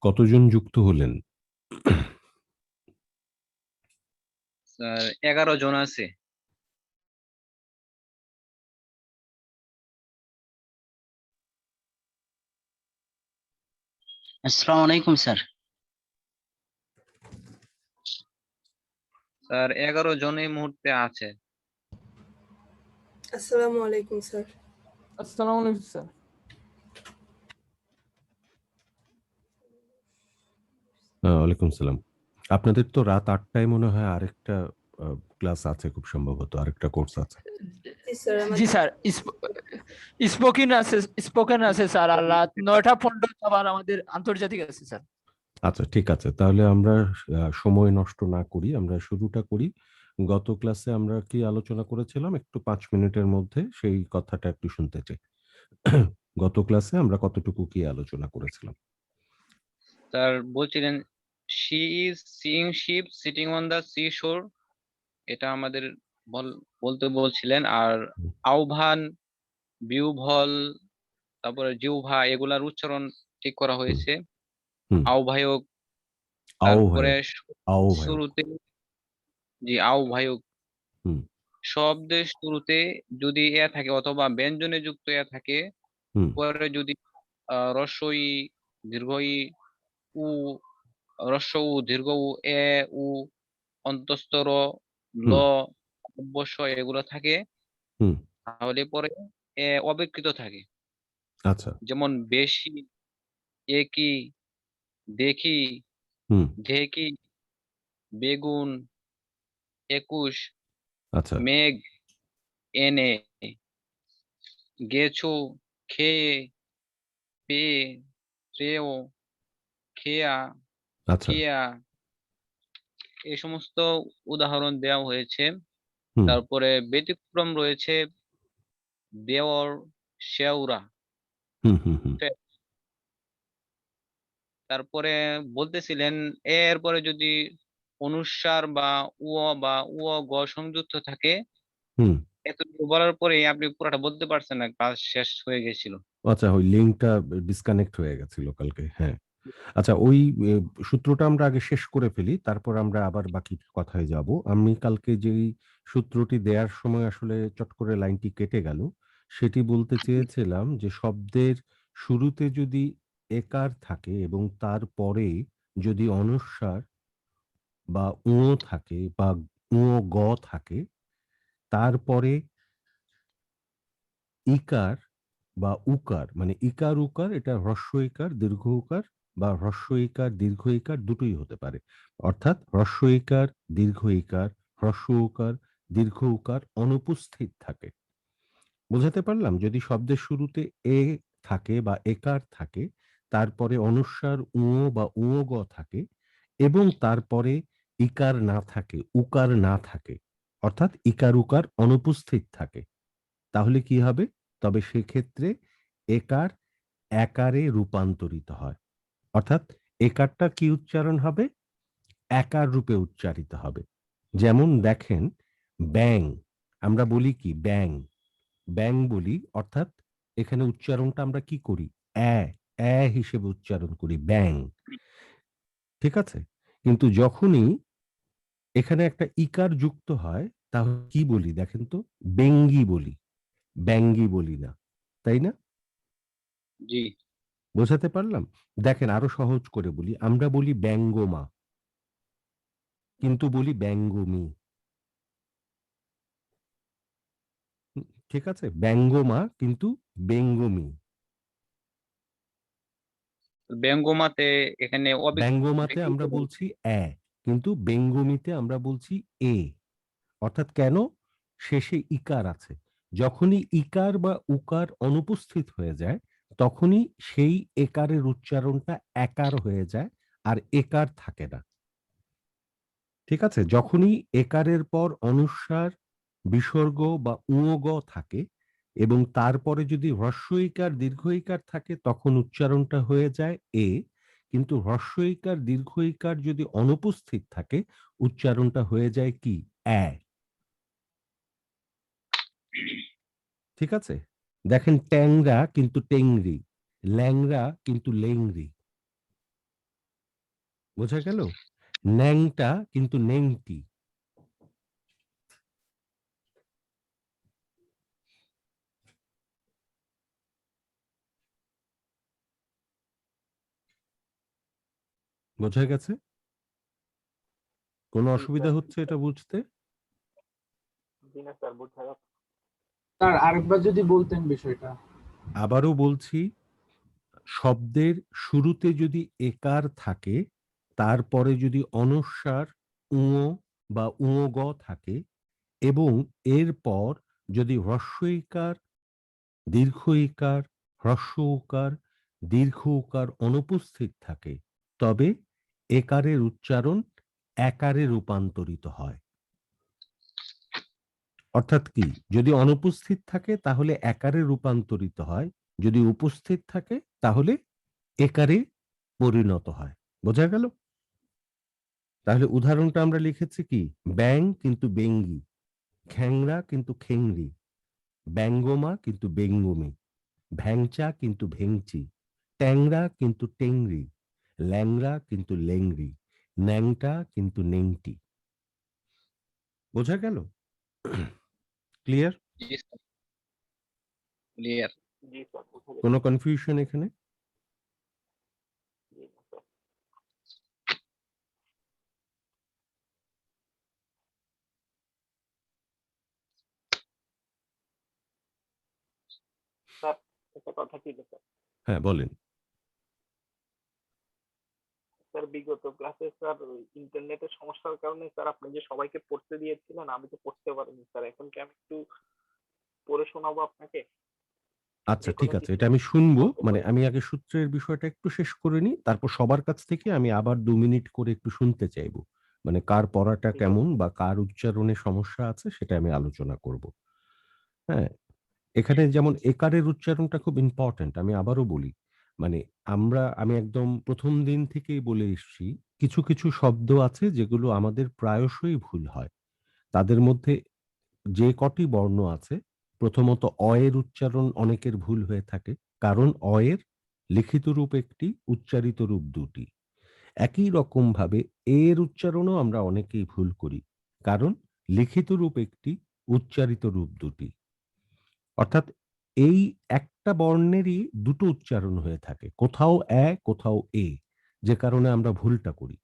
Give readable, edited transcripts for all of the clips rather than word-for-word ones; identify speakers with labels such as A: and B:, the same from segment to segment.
A: কতজন যুক্ত হলেন?
B: স্যার 11 জন আছে।
C: আসসালামু আলাইকুম স্যার।
B: স্যার 11 জন এই মুহূর্তে আছে।
D: আসসালামু আলাইকুম স্যার।
E: আসসালামু আলাইকুম স্যার।
A: ওয়ালাইকুম সালাম। আপনাদের তো রাত 8টায় মনে হয় আরেকটা ক্লাস আছে, খুব সম্ভবত আরেকটা কোর্স আছে।
E: জি স্যার, স্পোকেন আছে স্যার, আর রাত 9টা 15 আবার আমাদের আন্তর্জাতিক আছে স্যার।
A: আচ্ছা, ঠিক আছে, তাহলে আমরা সময় নষ্ট না করি, আমরা শুরুটা করি। গত ক্লাসে আমরা কি আলোচনা করেছিলাম একটু 5 মিনিটের মধ্যে সেই কথাটা একটু শুনতে চাই। গত ক্লাসে আমরা কতটুকু কি আলোচনা করেছিলাম?
B: স্যার বলছিলেন she is seeing ship sitting on the sea shore, এটা আমাদের বলতে বলছিলেন। আর আহ্বান, বিউভল, তারপরে জিহ্বা, এগুলার উচ্চারণ ঠিক করা হয়েছে। আহ্বায়ক, তারপরে শুরুতে আহ্বায়ক শব্দের শুরুতে যদি এ থাকে অথবা ব্যঞ্জনে যুক্ত এ থাকে, পরে যদি রস্বই দীর্ঘই উ, রস্ব উ দীর্ঘ উ, এ উ, অন্তস্তর ল, অবশ্য এগুলো থাকে, তাহলে পরে এ অবিকৃত থাকে।
A: আচ্ছা,
B: যেমন বেশি, একই, দেখি, ঢেকি, বেগুন, 21,
A: আচ্ছা,
B: মেঘ, এনে, গেছো, খেয়ে, পেয়ে, শ্রেয়, খেয়া, খেয়া, এই সমস্ত উদাহরণ দেওয়া হয়েছে। তারপরে ব্যতিক্রম রয়েছে দেওর, শেওরা। তারপরে বলতেছিলেন এরপরে যদি অনুস্বার বা উ গ সংযুক্ত থাকে, এতটুকু বলার পরে আপনি পুরোটা বলতে পারছেন না, ক্লাস শেষ হয়ে গেছিল।
A: আচ্ছা, ওই লিঙ্কটা ডিসকানেক্ট হয়ে গেছিল কালকে। হ্যাঁ, আচ্ছা, ওই সূত্রটা আমরা আগে শেষ করে ফেলি, তারপর আমরা আবার বাকি কথায় যাব। আমি কালকে যেই সূত্রটি দেওয়ার সময় আসলে চট করে লাইনটি কেটে গেল, সেটি বলতে চেয়েছিলাম যে শব্দের শুরুতে যদি একার থাকে এবং তারপরে যদি অনুস্বার বা উ থাকে বা উ গ থাকে, তারপরে ইকার বা উকার, মানে ইকার উকার, এটা হ্রস্ব ইকার দীর্ঘ উকার বা হ্রস্ব ইকার দীর্ঘ ইকার দুটোই হতে পারে। অর্থাৎ হ্রস্ব ইকার দীর্ঘ ইকার, হ্রস্ব উকার দীর্ঘ উকার অনুপস্থিত থাকে। বুঝাতে পারলাম? যদি শব্দের শুরুতে এ থাকে বা একার থাকে, তারপরে অনুস্বার উ বা উ গ থাকে এবং তারপরে ইকার না থাকে, উকার না থাকে, অর্থাৎ ইকার উকার অনুপস্থিত থাকে, তাহলে কি হবে? তবে সেক্ষেত্রে একার একারে রূপান্তরিত হয়। অর্থাৎ একারটা কি উচ্চারণ হবে? একার রূপে উচ্চারিত হবে। যেমন দেখেন, ব্যাং, আমরা বলি কি ব্যাং, ব্যাং বলি, অর্থাৎ এখানে উচ্চারণটা আমরা কি করি? এ হিসেবে উচ্চারণ করি, ব্যাং। ঠিক আছে? কিন্তু যখনই এখানে একটা ইকার যুক্ত হয়, তাহলে কি বলি দেখেন তো? বেঙ্গি বলি, ব্যাঙ্গি বলি না, তাই না?
B: জি,
A: বোঝাতে পারলাম? দেখেন আরো সহজ করে বলি, আমরা বলি ব্যঙ্গমা, কিন্তু বলি ব্যঙ্গমি। ঠিক আছে? ব্যঙ্গমা কিন্তু ব্যঙ্গমি।
B: ব্যঙ্গমাতে এখানে
A: ব্যঙ্গমাতে আমরা বলছি এ, কিন্তু ব্যঙ্গমিতে আমরা বলছি এ। অর্থাৎ কেন? শেষে ইকার আছে। যখনই ইকার বা উকার অনুপস্থিত হয়ে যায়, তখনই সেই একারের উচ্চারণটা একার হয়ে যায়, আর একার থাকে না। ঠিক আছে? যখনই একারের পর অনুস্বার, বিসর্গ বা ঙ থাকে এবং তারপরে যদি হ্রস্ব ইকার দীর্ঘ ইকার থাকে, তখন উচ্চারণটা হয়ে যায় এ। কিন্তু হ্রস্ব ইকার দীর্ঘ ইকার যদি অনুপস্থিত থাকে, উচ্চারণটা হয়ে যায় কি? এ। ঠিক আছে? দেখেন ট্যাংরা কিন্তু টেংরি, ল্যাংরা কিন্তু লেংরি। বোঝা গেল? ন্যাংটা কিন্তু নেংটি। বোঝা গেছে? কোনো অসুবিধা হচ্ছে এটা বুঝতে?
C: স্যার আরেকবার যদি বলতেন বিষয়টা।
A: আবারও বলছি, শব্দের শুরুতে যদি একার থাকে, তারপরে যদি অনস্বার উঁ বা গ থাকে, এবং এরপর যদি হ্রস্ব ইকার, দীর্ঘ ইকার, হ্রস্ব উকার, দীর্ঘ উকার অনুপস্থিত থাকে, তবে একারের উচ্চারণ একারে রূপান্তরিত হয়। অর্থাৎ কি? যদি অনুপস্থিত থাকে তাহলে একারে রূপান্তরিত হয়, যদি উপস্থিত থাকে তাহলে একারে পরিণত হয়। বোঝা গেল? তাহলে উদাহরণটা আমরা লিখেছি কি? ব্যাং কিন্তু বেঙ্গি, খ্যাংরা কিন্তু খেংরি, ব্যঙ্গমা কিন্তু বেঙ্গমি, ভ্যাংচা কিন্তু ভেংচি, ট্যাংরা কিন্তু টেংরি, ল্যাংরা কিন্তু লেংরি, ন্যাংটা কিন্তু নেংটি। বোঝা গেল? ক্লিয়ার?
B: জি স্যার, ক্লিয়ার।
A: কোনো কনফিউশন এখানে?
D: স্যার একটা কথা ছিল স্যার।
A: হ্যাঁ বলেন।
D: স্যার বিগত ক্লাসে স্যার ইন্টারনেটের সমস্যার কারণে স্যার আপনি যে সবাইকে পড়তে দিয়েছিলেন আমি তো পড়তে পারিনি স্যার। এখন কি আমি একটু পড়ে শোনাবো আপনাকে?
A: আচ্ছা
D: যে
A: ঠিক
D: কোনো
A: আছে,
D: কিছু
A: এটা আমি শুনবো।
D: বলতে
A: মানে
D: পারবেন?
A: আমি আগে সূত্রের বিষয়টা একটু শেষ করে নিই, তারপর সবার কাছ থেকে আমি আবার 2 মিনিট করে একটু শুনতে চাইবো। মানে কার পড়াটা
D: ঠিক
A: কেমন
D: আছে।
A: বা কার উচ্চারণে সমস্যা আছে সেটা আমি আলোচনা করব। হ্যাঁ, এখানে যেমন একারের উচ্চারণটা খুব ইম্পর্ট্যান্ট। আমি আবারও বলি, মানে আমি একদম ১ম দিন থেকেই বলে এসছি, কিছু, কিছু শব্দ আছে যেগুলো আমাদের প্রায়শই ভুল হয়। তাদের মধ্যে যে কটি বর্ণ আছে, প্রথমত অ এর উচ্চারণ অনেকের ভুল হয়ে থাকে। কারণ অ এর লিখিত রূপ একটি, উচ্চারিত রূপ দুটি। একই রকমভাবে এ এর উচ্চারণও আমরা অনেকেই ভুল করি। কারণ লিখিত রূপ একটি, উচ্চারিত রূপ দুটি। অর্থাৎ এই একটা বর্ণেরই দুটো উচ্চারণ হয়ে থাকে। কোথাও অ্যা, কোথাও এ। যে কারণে আমরা ভুলটা করি।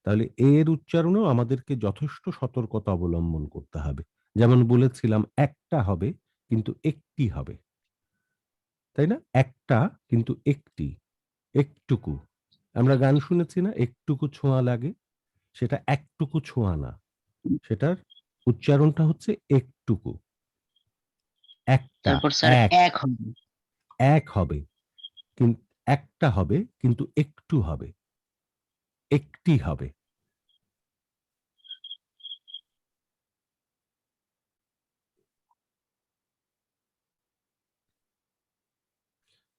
A: তাহলে এ এর উচ্চারণেও আমাদেরকে যথেষ্ট সতর্কতা অবলম্বন করতে হবে। যেমন বলেছিলাম একটা হবে কিন্তু একটি হবে। তাই না? একটা কিন্তু একটি, একটুকু। আমরা গান শুনেছি না? একটুকু ছোঁয়া লাগে। সেটা একটুকু ছোঁয়া না। সেটার উচ্চারণটা হচ্ছে একটুকু। একটা,
F: তারপর স্যার
A: এক,
F: এক হবে।
A: এক হবে। একটা হবে কিন্তু একটু হবে। একটি হবে।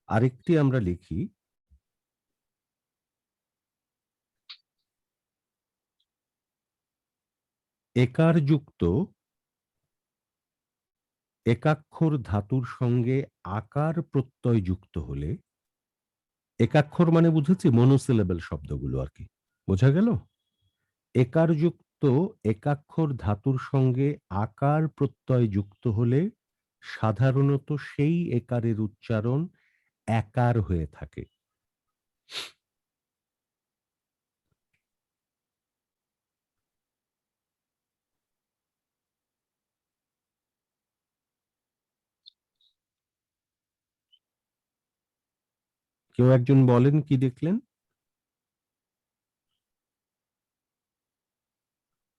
A: আরেকটি আমরা লিখি একারযুক্ত একাক্ষর ধাতুর সঙ্গে আকার প্রত্যয় যুক্ত হলে, একাক্ষর মানে বুঝেছি মনোসিলেবল শব্দগুলো আর কি। বোঝা গেল? একারযুক্ত একাক্ষর ধাতুর সঙ্গে আকার প্রত্যয় যুক্ত হলে সাধারণত সেই একারের উচ্চারণ একার হয়ে থাকে। কেউ একজন বলেন কি দেখলেন?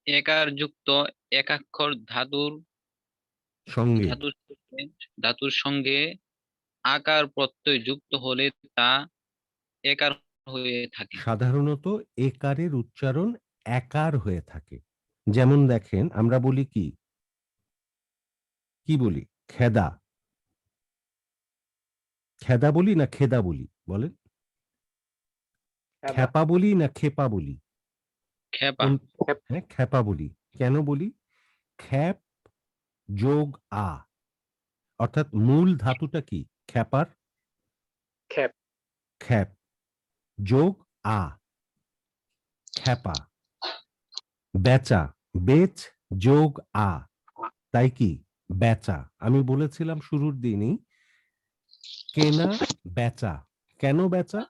B: একার যুক্ত একাক্ষর
A: সঙ্গে
B: ধাতুর ধাতুর সঙ্গে আকার প্রত্যয় যুক্ত হলে তা একার হয়ে থাকে।
A: সাধারণত একারের উচ্চারণ একার হয়ে থাকে। যেমন দেখেন আমরা বলি কি, কি বলি? খেদা। খেদা বলি না খেদা বলি? বলেন।
D: খেদা।
A: খ্যাপা বলি না খেপা বলি?
B: খেপা।
A: হ্যাঁ, খ্যাপা বলি। কেন বলি? খ্যাপ যোগ আ অর্থাৎ মূল ধাতুটা কি? খ্যাপার
D: খ্যাপ।
A: খ্যাপ যোগ আ, খ্যাপা। বেচা, বেচ যোগ আ, তাই কি? বেচা। আমি বলেছিলাম শুরুর দিনই কেনা বেচা। কেন বেচা?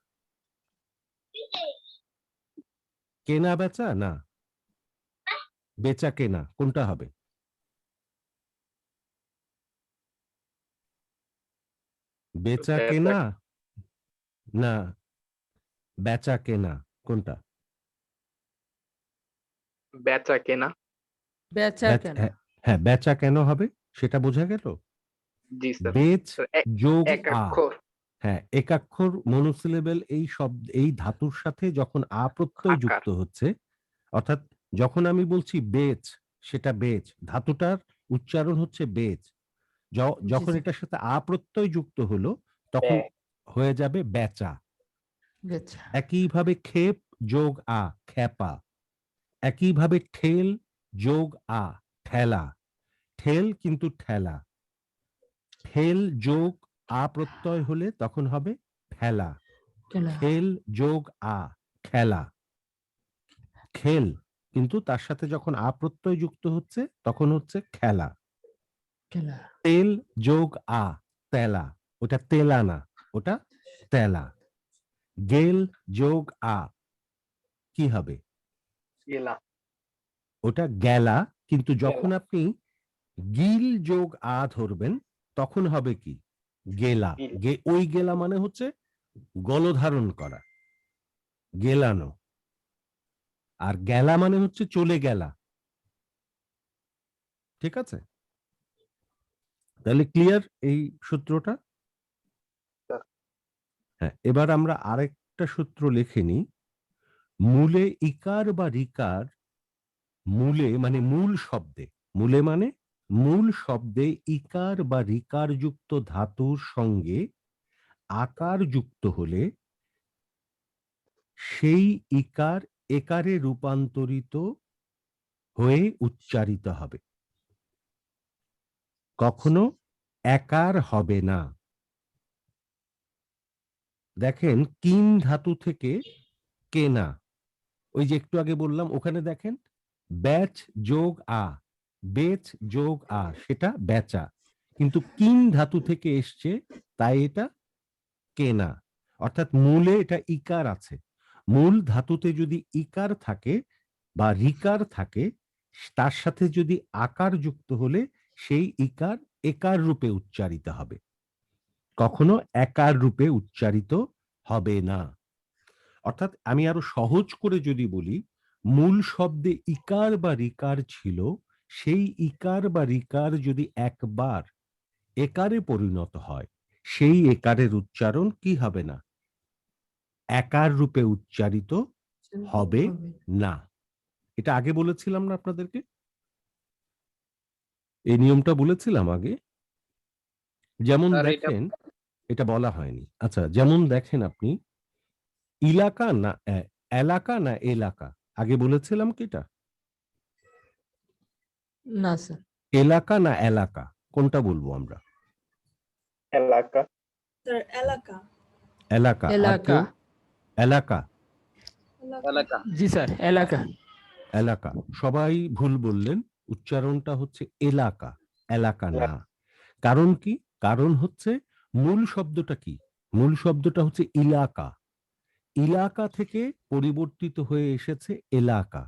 A: কেনা বেচা না বেচা কেনা, কোনটা হবে? বেচা কেনা না বেচা কেনা, কোনটা?
D: বেচা কেনা।
E: বেচা কেনা।
A: হ্যাঁ, বেচা কেন হবে সেটা বোঝা গেল।
D: জি স্যার।
A: বেচ যোগ
D: এক
A: আ,
D: অক্ষর।
A: হ্যাঁ একাক্ষর মনোসিলেবল এই শব্দ এই ধাতুর সাথে যখন আ প্রত্যয়
D: আকার।
A: যুক্ত হচ্ছে, অর্থাৎ যখন আমি বলছি বেচ, সেটা বেচ ধাতুটার উচ্চারণ হচ্ছে বেচ। যখন
E: জি,
A: এটার সাথে আ প্রত্যয় যুক্ত হলো তখন হয়ে যাবে বেচা।
E: বেচা।
A: একইভাবে ক্ষেপ যোগ আ, খ্যাপা। একইভাবে ঠেল যোগ আ, ঠেলা। ঠেল কিন্তু ঠেলা। ঠেল যোগ আ প্রত্যয় হলে তখন হবে ঠেলা।
E: খেলা।
A: খেল যোগ আ, খেলা। খেল কিন্তু তার সাথে যখন আ প্রত্যয় যুক্ত হচ্ছে তখন হচ্ছে খেলা।
E: খেলা।
A: তেল যোগ আ, তেলা। ওটা তেলা না, ওটা তেলা। গেল যোগ আ, কি হবে?
D: গেলা।
A: ওটা গেলা। কিন্তু যখন আপনি গিল যোগ আ ধরবেন তখন হবে কি? গেলা। ওই গেলা মানে হচ্ছে গলধারণ করা, গেলানো। আর গেলা মানে হচ্ছে চলে গেলা। ঠিক আছে, তাহলে ক্লিয়ার এই সূত্রটা? হ্যাঁ, এবার আমরা আরেকটা সূত্র লিখে নিই। মূলে ইকার বা রিকার, মূলে মানে মূল শব্দে, মূলে মানে মূল শব্দে ইকার বা রিকার যুক্ত ধাতুর সঙ্গে আকার যুক্ত হলে সেই ইকার একারে রূপান্তরিত হয়ে উচ্চারিত হবে, কখনো একার হবে না। দেখেন কিন ধাতু থেকে কেনা, ওই যে একটু আগে বললাম ওখানে দেখেন ব্যাচ যোগ আ, বেচ যোগ আ, সেটা বেচা। কিন্তু কিন ধাতু থেকে এসছে তাই এটা কেনা। অর্থাৎ মূলে এটা ইকার আছে। মূল ধাতুতে যদি ইকার থাকে বা রিকার থাকে, তার সাথে যদি আকার যুক্ত হলে সেই ইকার একার রূপে উচ্চারিত হবে, কখনো একার রূপে উচ্চারিত হবে না। অর্থাৎ আমি আরো সহজ করে যদি বলি, মূল শব্দে ইকার বা রিকার ছিল, সেই ইকার বা রিকার যদি একবার একারে পরিণত হয়, সেই একারের উচ্চারণ কি হবে না? একার রূপে উচ্চারিত হবে না। এটা আগে বলেছিলাম না আপনাদেরকে? এই নিয়মটা বলেছিলাম আগে। যেমন
B: স্যার এটা
A: দেখেন, এটা বলা হয়নি। আচ্ছা, যেমন দেখেন আপনি ইলাকা না এলাকা না এলাকা, আগে বলেছিলাম কি এটা?
E: না স্যার।
A: এলাকা না এলাকা, কোনটা বলবো আমরা?
D: এলাকা।
F: স্যার এলাকা।
A: এলাকা। আর
E: এলাকা।
A: কেউ? এলাকা।
B: এলাকা।
E: জি স্যার, এলাকা।
A: এলাকা। সবাই ভুল বললেন, উচ্চারণটা হচ্ছে এলাকা, এলাকা না। কারণ কি? কারণ হচ্ছে মূল শব্দটা কি? মূল শব্দটা হচ্ছে ইলাকা। ইলাকা থেকে পরিবর্তিত হয়ে এসেছে এলাকা।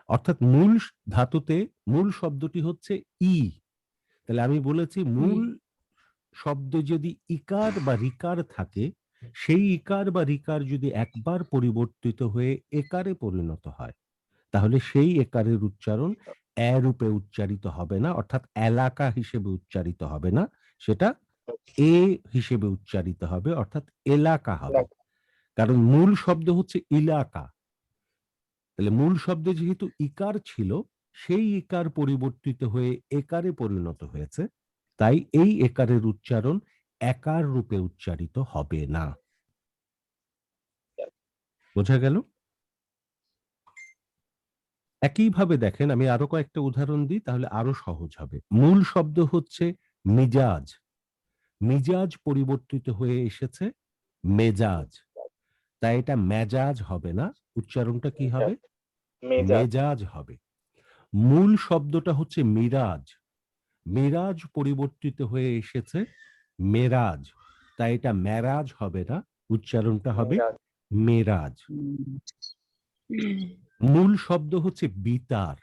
A: অর্থাৎ মূল ধাতুতে মূল শব্দটি হচ্ছে ই। তাহলে আমি বলেছি মূল শব্দ যদি ইকার বা রিকার থাকে, সেই ইকার বা রিকার যদি একবার পরিবর্তিত হয়ে একারে পরিণত হয়, তাহলে সেই একারের উচ্চারণ এ রূপে উচ্চারিত হবে না, অর্থাৎ এলাকা হিসেবে উচ্চারিত হবে না, সেটা এ হিসেবে উচ্চারিত হবে, অর্থাৎ এলাকা হবে। কারণ মূল শব্দ হচ্ছে ইলাকা। তাহলে মূল শব্দে যেহেতু ইকার ছিল, সেই ইকার পরিবর্তিত হয়ে একারে পরিণত হয়েছে, তাই এই একারের উচ্চারণ একার রূপে উচ্চারিত হবে না। বোঝা গেল? একইভাবে দেখেন, আমি আরো কয়েকটা উদাহরণ দিই তাহলে আরো সহজ হবে। মূল শব্দ হচ্ছে মিজাজ, মিজাজ পরিবর্তিত হয়ে এসেছে মেজাজ, তাই এটা মেজাজ হবে না, উচ্চারণটা কি হবে?
D: মেজাজ।
A: মেজাজ হবে। মূল শব্দটা হচ্ছে মিরাজ, মিরাজ পরিবর্তিত হয়ে এসেছে মেরাজ, তাই এটা মেরাজ হবে না, উচ্চারণটা হবে
D: মেরাজ।
A: মেরাজ। মূল শব্দ হচ্ছে বিতার,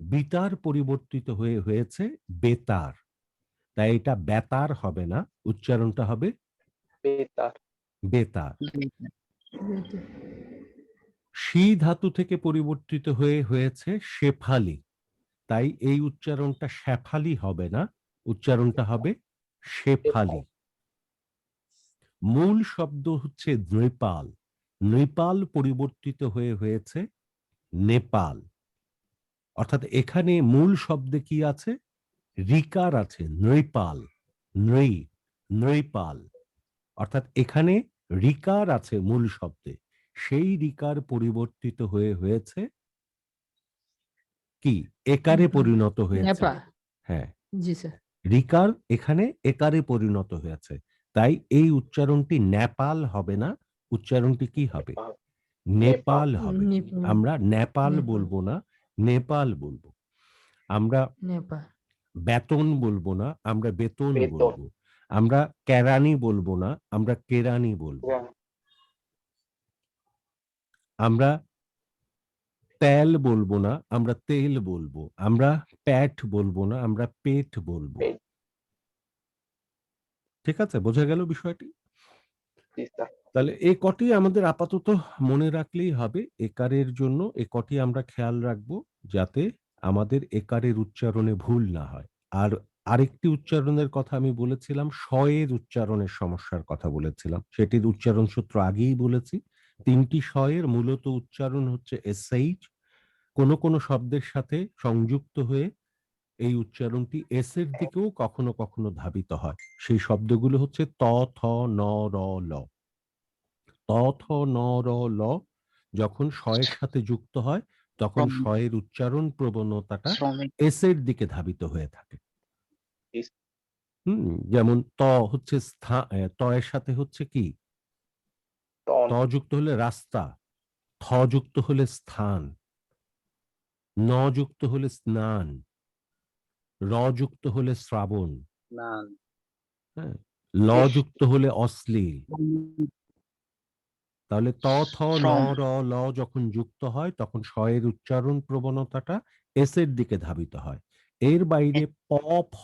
A: বিতার পরিবর্তিত হয়ে হয়েছে বেতার, তাই এটা বেতার হবে না, উচ্চারণটা হবে
D: বেতার।
A: বেতার। শি ধাতু থেকে পরিবর্তিত হয়ে হয়েছে শেফালি, তাই এই উচ্চারণটা শেফালি হবে না, উচ্চারণটা হবে শেফালি। মূল শব্দ হচ্ছে নৃপাল, নৃপাল পরিবর্তিত হয়ে হয়েছে নেপাল, অর্থাৎ এখানে মূল শব্দে কি আছে? রিকার আছে, নৃপাল, নৃপাল, অর্থাৎ এখানে রিকার আছে মূল শব্দে, সেই রিকার পরিবর্তিত হয়ে হয়েছে কি? একারে পরিণত হয়েছে।
E: নেপাল।
A: হ্যাঁ,
E: জি স্যার।
A: রিকার এখানে একারে পরিণত হয়েছে, তাই এই উচ্চারণটি নেপাল হবে না, উচ্চারণটি কি হবে? নেপাল হবে।
E: নেপাল।
A: আমরা নেপাল
E: নেপাল।
A: বলবো না, নেপাল বলবো। আমরা
E: নেপাল।
A: বেতন বলবো না, আমরা বেতন
D: বেতন।
A: বলবো। আমরা কেরানি বলবো না, আমরা কেরানি বলবো। আমরা তেল বলবো না, আমরা তেল বলবো। আমরা প্যাট বলবো না, আমরা পেট বলবো।
D: পেট।
A: ঠিক আছে, বোঝা গেল বিষয়টি?
D: জি স্যার।
A: তাহলে এই কটি আমাদের আপাতত মনে রাখলেই হবে। একারের জন্য এই কটি আমরা খেয়াল রাখবো, যাতে আমাদের একারের উচ্চারণে ভুল না হয়। আর আরেকটি উচ্চারণের কথা আমি বলেছিলাম, এর উচ্চারণের সমস্যার কথা বলেছিলাম, সেটির উচ্চারণ সূত্র আগেই বলেছি। ৩টি এর মূলত উচ্চারণ হচ্ছে এসএইচ, কোন কোন শব্দের সাথে সংযুক্ত হয়ে এই উচ্চারণটি এস এর দিকেও কখনো কখনো ধাবিত হয়। সেই শব্দগুলো হচ্ছে ত, থ, ন, র, ল। ত, থ, ন, র, ল যখন এর সাথে যুক্ত হয়, তখন এর উচ্চারণ প্রবণতাটা
B: শ্রমিক।
A: এস এর দিকে ধাবিত হয়ে থাকে।
D: জি।
A: যেমন ত হচ্ছে ত এর সাথে হচ্ছে কি? ত যুক্ত হলে রাস্তা, থ যুক্ত হলে স্থান, ন যুক্ত হলে স্নান, র যুক্ত হলে শ্রাবণ,
B: না।
A: হ্যাঁ, ল যুক্ত হলে অশ্লীল। তাহলে ত, থ, ন,
B: শ্রম।
A: র, ল যখন যুক্ত হয়, তখন এর উচ্চারণ প্রবণতাটা এস এর দিকে ধাবিত হয়। এর বাইরে প, ফ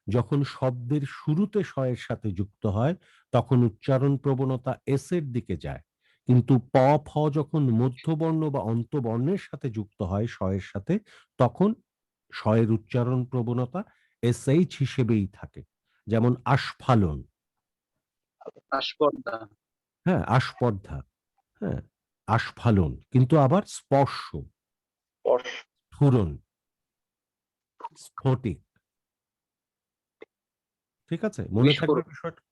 A: যখন শব্দের শুরুতে এর সাথে যুক্ত হয়, তখন উচ্চারণ প্রবণতা এস এর দিকে যায়। কিন্তু প, ফ যখন মধ্যবর্ণ বা অন্তবর্ণের সাথে যুক্ত হয় এর সাথে, তখন এর উচ্চারণ প্রবণতা এসএইচ হিসেবেই থাকে। যেমন আস্ফালন,
B: আস্পর্ধা।
A: হ্যাঁ, আস্পর্ধা, হ্যাঁ, আস্ফালন, কিন্তু আবার স্পর্শ, স্ফুরণ, স্ফটিক। ঠিক আছে, মনে থাকবে
B: বিস্ফোরণ।
A: বিষয়টা?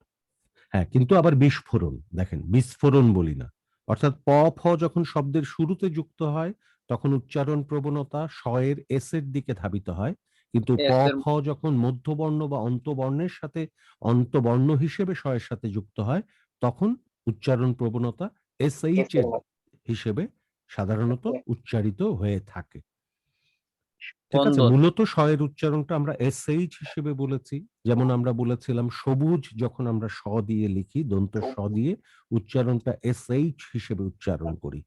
A: হ্যাঁ, কিন্তু আবার বিস্ফোরণ, দেখেন বিস্ফোরণ বলি না। অর্থাৎ প, ফ যখন শব্দের শুরুতে যুক্ত হয়, তখন উচ্চারণ প্রবণতা এর এস এর দিকে ধাবিত হয়। কিন্তু প,
B: এস এর
A: ফ যখন মধ্যবর্ণ বা অন্তবর্ণের সাথে, অন্তবর্ণ হিসেবে এর সাথে যুক্ত হয়, তখন উচ্চারণ প্রবণতা এসএইচ এর হিসেবে সাধারণত উচ্চারিত হয়ে থাকে। ঠিক আছে,
B: বন্দর।
A: মূলত এর উচ্চারণটা আমরা এসএইচ হিসেবে বলেছি। যেমন আমরা বলেছিলাম সবুজ যখন আমরা স দিয়ে লিখি, দন্ত স দিয়ে, উচ্চারণটা এসএইচ হিসেবে উচ্চারণ করি।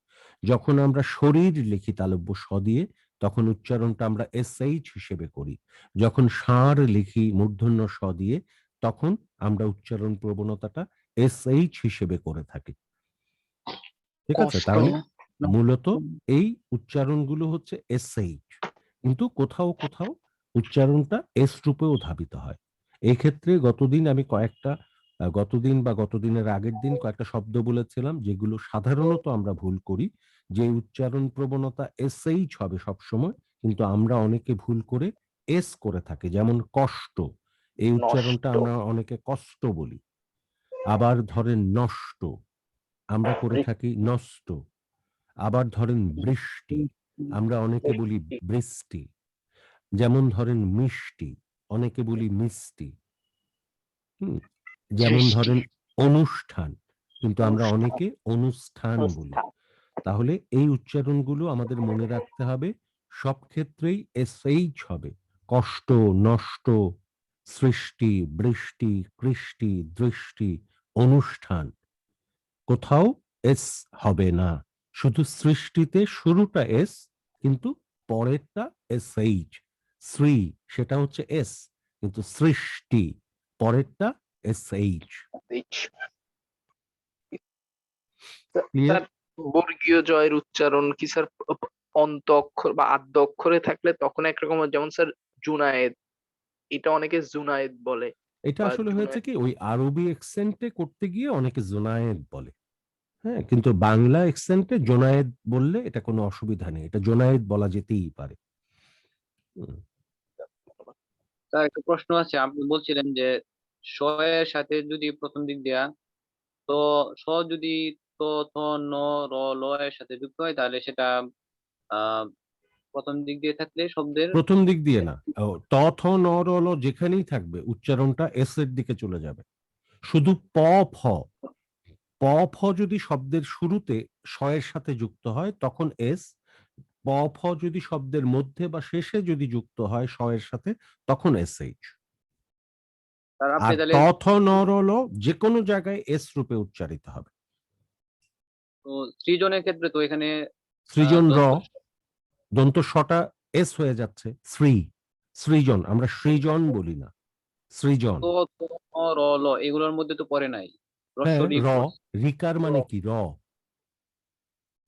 A: যখন আমরা শরীর লিখি তালব্য স দিয়ে, তখন উচ্চারণটা আমরা এসএইচ হিসেবে করি। যখন ষাঁড় লিখি মূর্ধন্য স দিয়ে, তখন আমরা উচ্চারণ প্রবণতাটা এসএইচ হিসেবে করে থাকি। ঠিক আছে,
B: কষ্ট।
A: তাহলে মূলত এই উচ্চারণগুলো হচ্ছে এসএইচ, কিন্তু কোথাও কোথাও উচ্চারণটা এস রূপেও ধাবিত হয়। এই ক্ষেত্রে গতদিন বা গতদিনের আগের দিন কয়েকটা শব্দ বলেছিলাম, যেগুলো সাধারণত আমরা ভুল করি, যে উচ্চারণ প্রবণতা এসএইচ হবে সবসময়, কিন্তু আমরা অনেকে ভুল করে এস করে থাকি। যেমন কষ্ট, এই উচ্চারণটা আমরা অনেকে কষ্ট বলি। আবার ধরেন নষ্ট, আমরা করে থাকি নষ্ট। আবার ধরেন বৃষ্টি, আমরা অনেকে বলি বৃষ্টি। যেমন ধরেন মিষ্টি, অনেকে বলি মিষ্টি। যেমন
F: সৃষ্টি।
A: ধরেন অনুষ্ঠান, কিন্তু আমরা
F: অনুষ্ঠান।
A: অনেকে অনুষ্ঠান বলি।
F: অনুষ্ঠান।
A: তাহলে এই উচ্চারণগুলো আমাদের মনে রাখতে হবে, সব ক্ষেত্রেই এসএইচ হবে। কষ্ট, নষ্ট, সৃষ্টি, বৃষ্টি, কৃষ্টি, দৃষ্টি, অনুষ্ঠান, কোথাও এস হবে না। শুধু সৃষ্টিতে শুরুটা এস, কিন্তু পরেরটা এসএইচ। শ্রী সেটা হচ্ছে এস, কিন্তু সৃষ্টি পরেরটা এসএইচ। ক্লিয়ার?
F: স্যার বর্গীয় জয়ের উচ্চারণ কি স্যার অন্ত অক্ষর বা আদ্য অক্ষরে থাকলে তখন একরকম, যেমন স্যার জুনায়েদ, এটা অনেকে জুনায়েদ বলে।
A: এটা
F: বা
A: আসলে হয়েছে
F: জুনায়েদ
A: কি, ওই আরবি এক্সেন্টে করতে গিয়ে অনেকে জোনায়েদ বলে। হ্যাঁ, কিন্তু বাংলা এক্সেন্টে জোনায়েদ বললে এটা কোনো অসুবিধা নেই, এটা জোনায়েদ বলা যেতেই পারে। হুম।
B: স্যার একটা প্রশ্ন আছে, আপনি বলছিলেন যে স এর সাথে যদি প্রথম দিক দিয়া তো স যদি ত থ ন র ল এর সাথে যুক্ত হয় তাহলে সেটা আহ প্রথম দিক দিয়ে থাকলে শব্দের
A: প্রথম দিক দিয়ে না, ত থ ন র ল যেখানেই থাকবে উচ্চারণটা এস এর দিকে চলে যাবে। শুধু প ফ, প ফ যদি শব্দের শুরুতে স এর সাথে যুক্ত হয় তখন এস, প ফ যদি শব্দের মধ্যে বা শেষে যদি যুক্ত হয় স এর সাথে তখন এসএইচ।
B: স্যার আপনি
A: আর
B: তাহলে
A: ত থ ন র ল যে কোনো জায়গায় এস রূপে উচ্চারিত হবে।
B: তো সৃজনের ক্ষেত্রে তো এখানে
A: সৃজন র,
B: দন্ত
A: দন্ত শটা এস হয়ে যাচ্ছে, শ্রী, সৃজন, আমরা সৃজন বলি না, সৃজন।
B: তো ত র ল এগুলোর মধ্যে তো পড়ে নাই,
A: হ্যাঁ,
B: রস্বরী
A: র,
B: পড়ছে।
A: রিকার মানে কি র,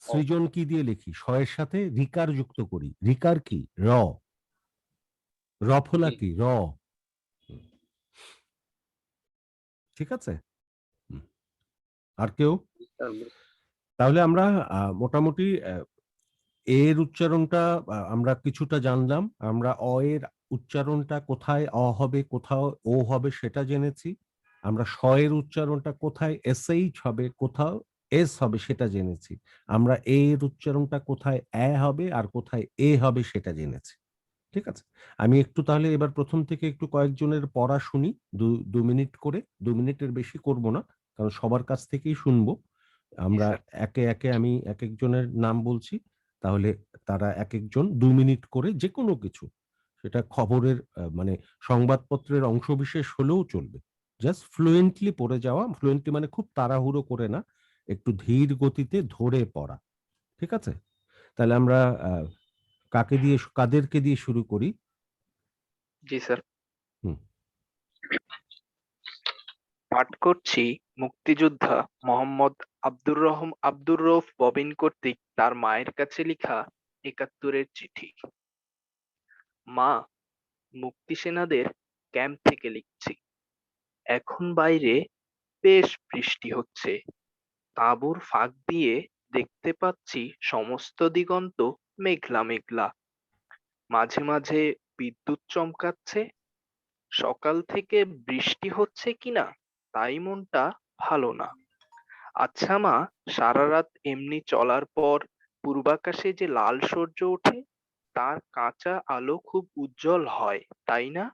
A: সৃজন কি দিয়ে লিখি, স এর সাথে রিকার যুক্ত করি, রিকার কি র, রফলা
B: জি,
A: কি র। ঠিক আছে? হুম। আর কেউ?
B: স্যার,
A: তাহলে আমরা মোটামুটি এর উচ্চারণটা আমরা কিছুটা জানলাম। আমরা অ এর উচ্চারণটা কোথায় অ হবে, কোথাও ও হবে সেটা জেনেছি। আমরা স এর উচ্চারণটা কোথায় এসএইচ হবে, কোথাও এস হবে সেটা জেনেছি। আমরা এ এর উচ্চারণটা কোথায় এ হবে আর কোথায় এ হবে সেটা জেনেছি। ঠিক আছে? আমি একটু তাহলে এবার প্রথম থেকে একটু কয়েকজনের পড়া শুনি, ২ মিনিট করে। ২ মিনিটের বেশি করব না। কারণ সবার কাছ থেকেই শুনবো। আমরা
F: স্যার।
A: একে, একে আমি একেকজনের নাম বলছি। তাহলে তারা একেকজন ২ মিনিট করে যেকোনো কিছু, সেটা খবরের মানে সংবাদপত্রের অংশবিশেষ হলেও চলবে। জাস্ট ফ্লুয়েন্টলি পড়ে যাওয়া। ফ্লুয়েন্টলি মানে খুব তাড়াহুড়ো করে না, একটু ধীর গতিতে ধরে পড়া। ঠিক আছে? তাহলে আমরা কাদেরকে দিয়ে শুরু করি?
F: জি স্যার।
A: হুম।
F: পাঠ করছি মুক্তিযোদ্ধা মোহাম্মদ আব্দুর রউফ ববিন কর্তৃক তার মায়ের কাছে লিখা ৭১-এর চিঠি। মা, মুক্তি সেনাদের ক্যাম্প থেকে লিখছি। এখন বাইরে বেশ বৃষ্টি হচ্ছে। তাঁবুর ফাঁক দিয়ে দেখতে পাচ্ছি সমস্ত দিগন্ত মেঘলা মেঘলা। মাঝে মাঝে বিদ্যুৎ চমকাচ্ছে। সকাল থেকে বৃষ্টি হচ্ছে কিনা তাই মনটা ভালো না। আচ্ছা মা, সারা রাত এমনি চলার পর পূর্বাকাশে যে লাল সূর্য ওঠে, তার কাঁচা আলো খুব উজ্জ্বল হয়, তাই না?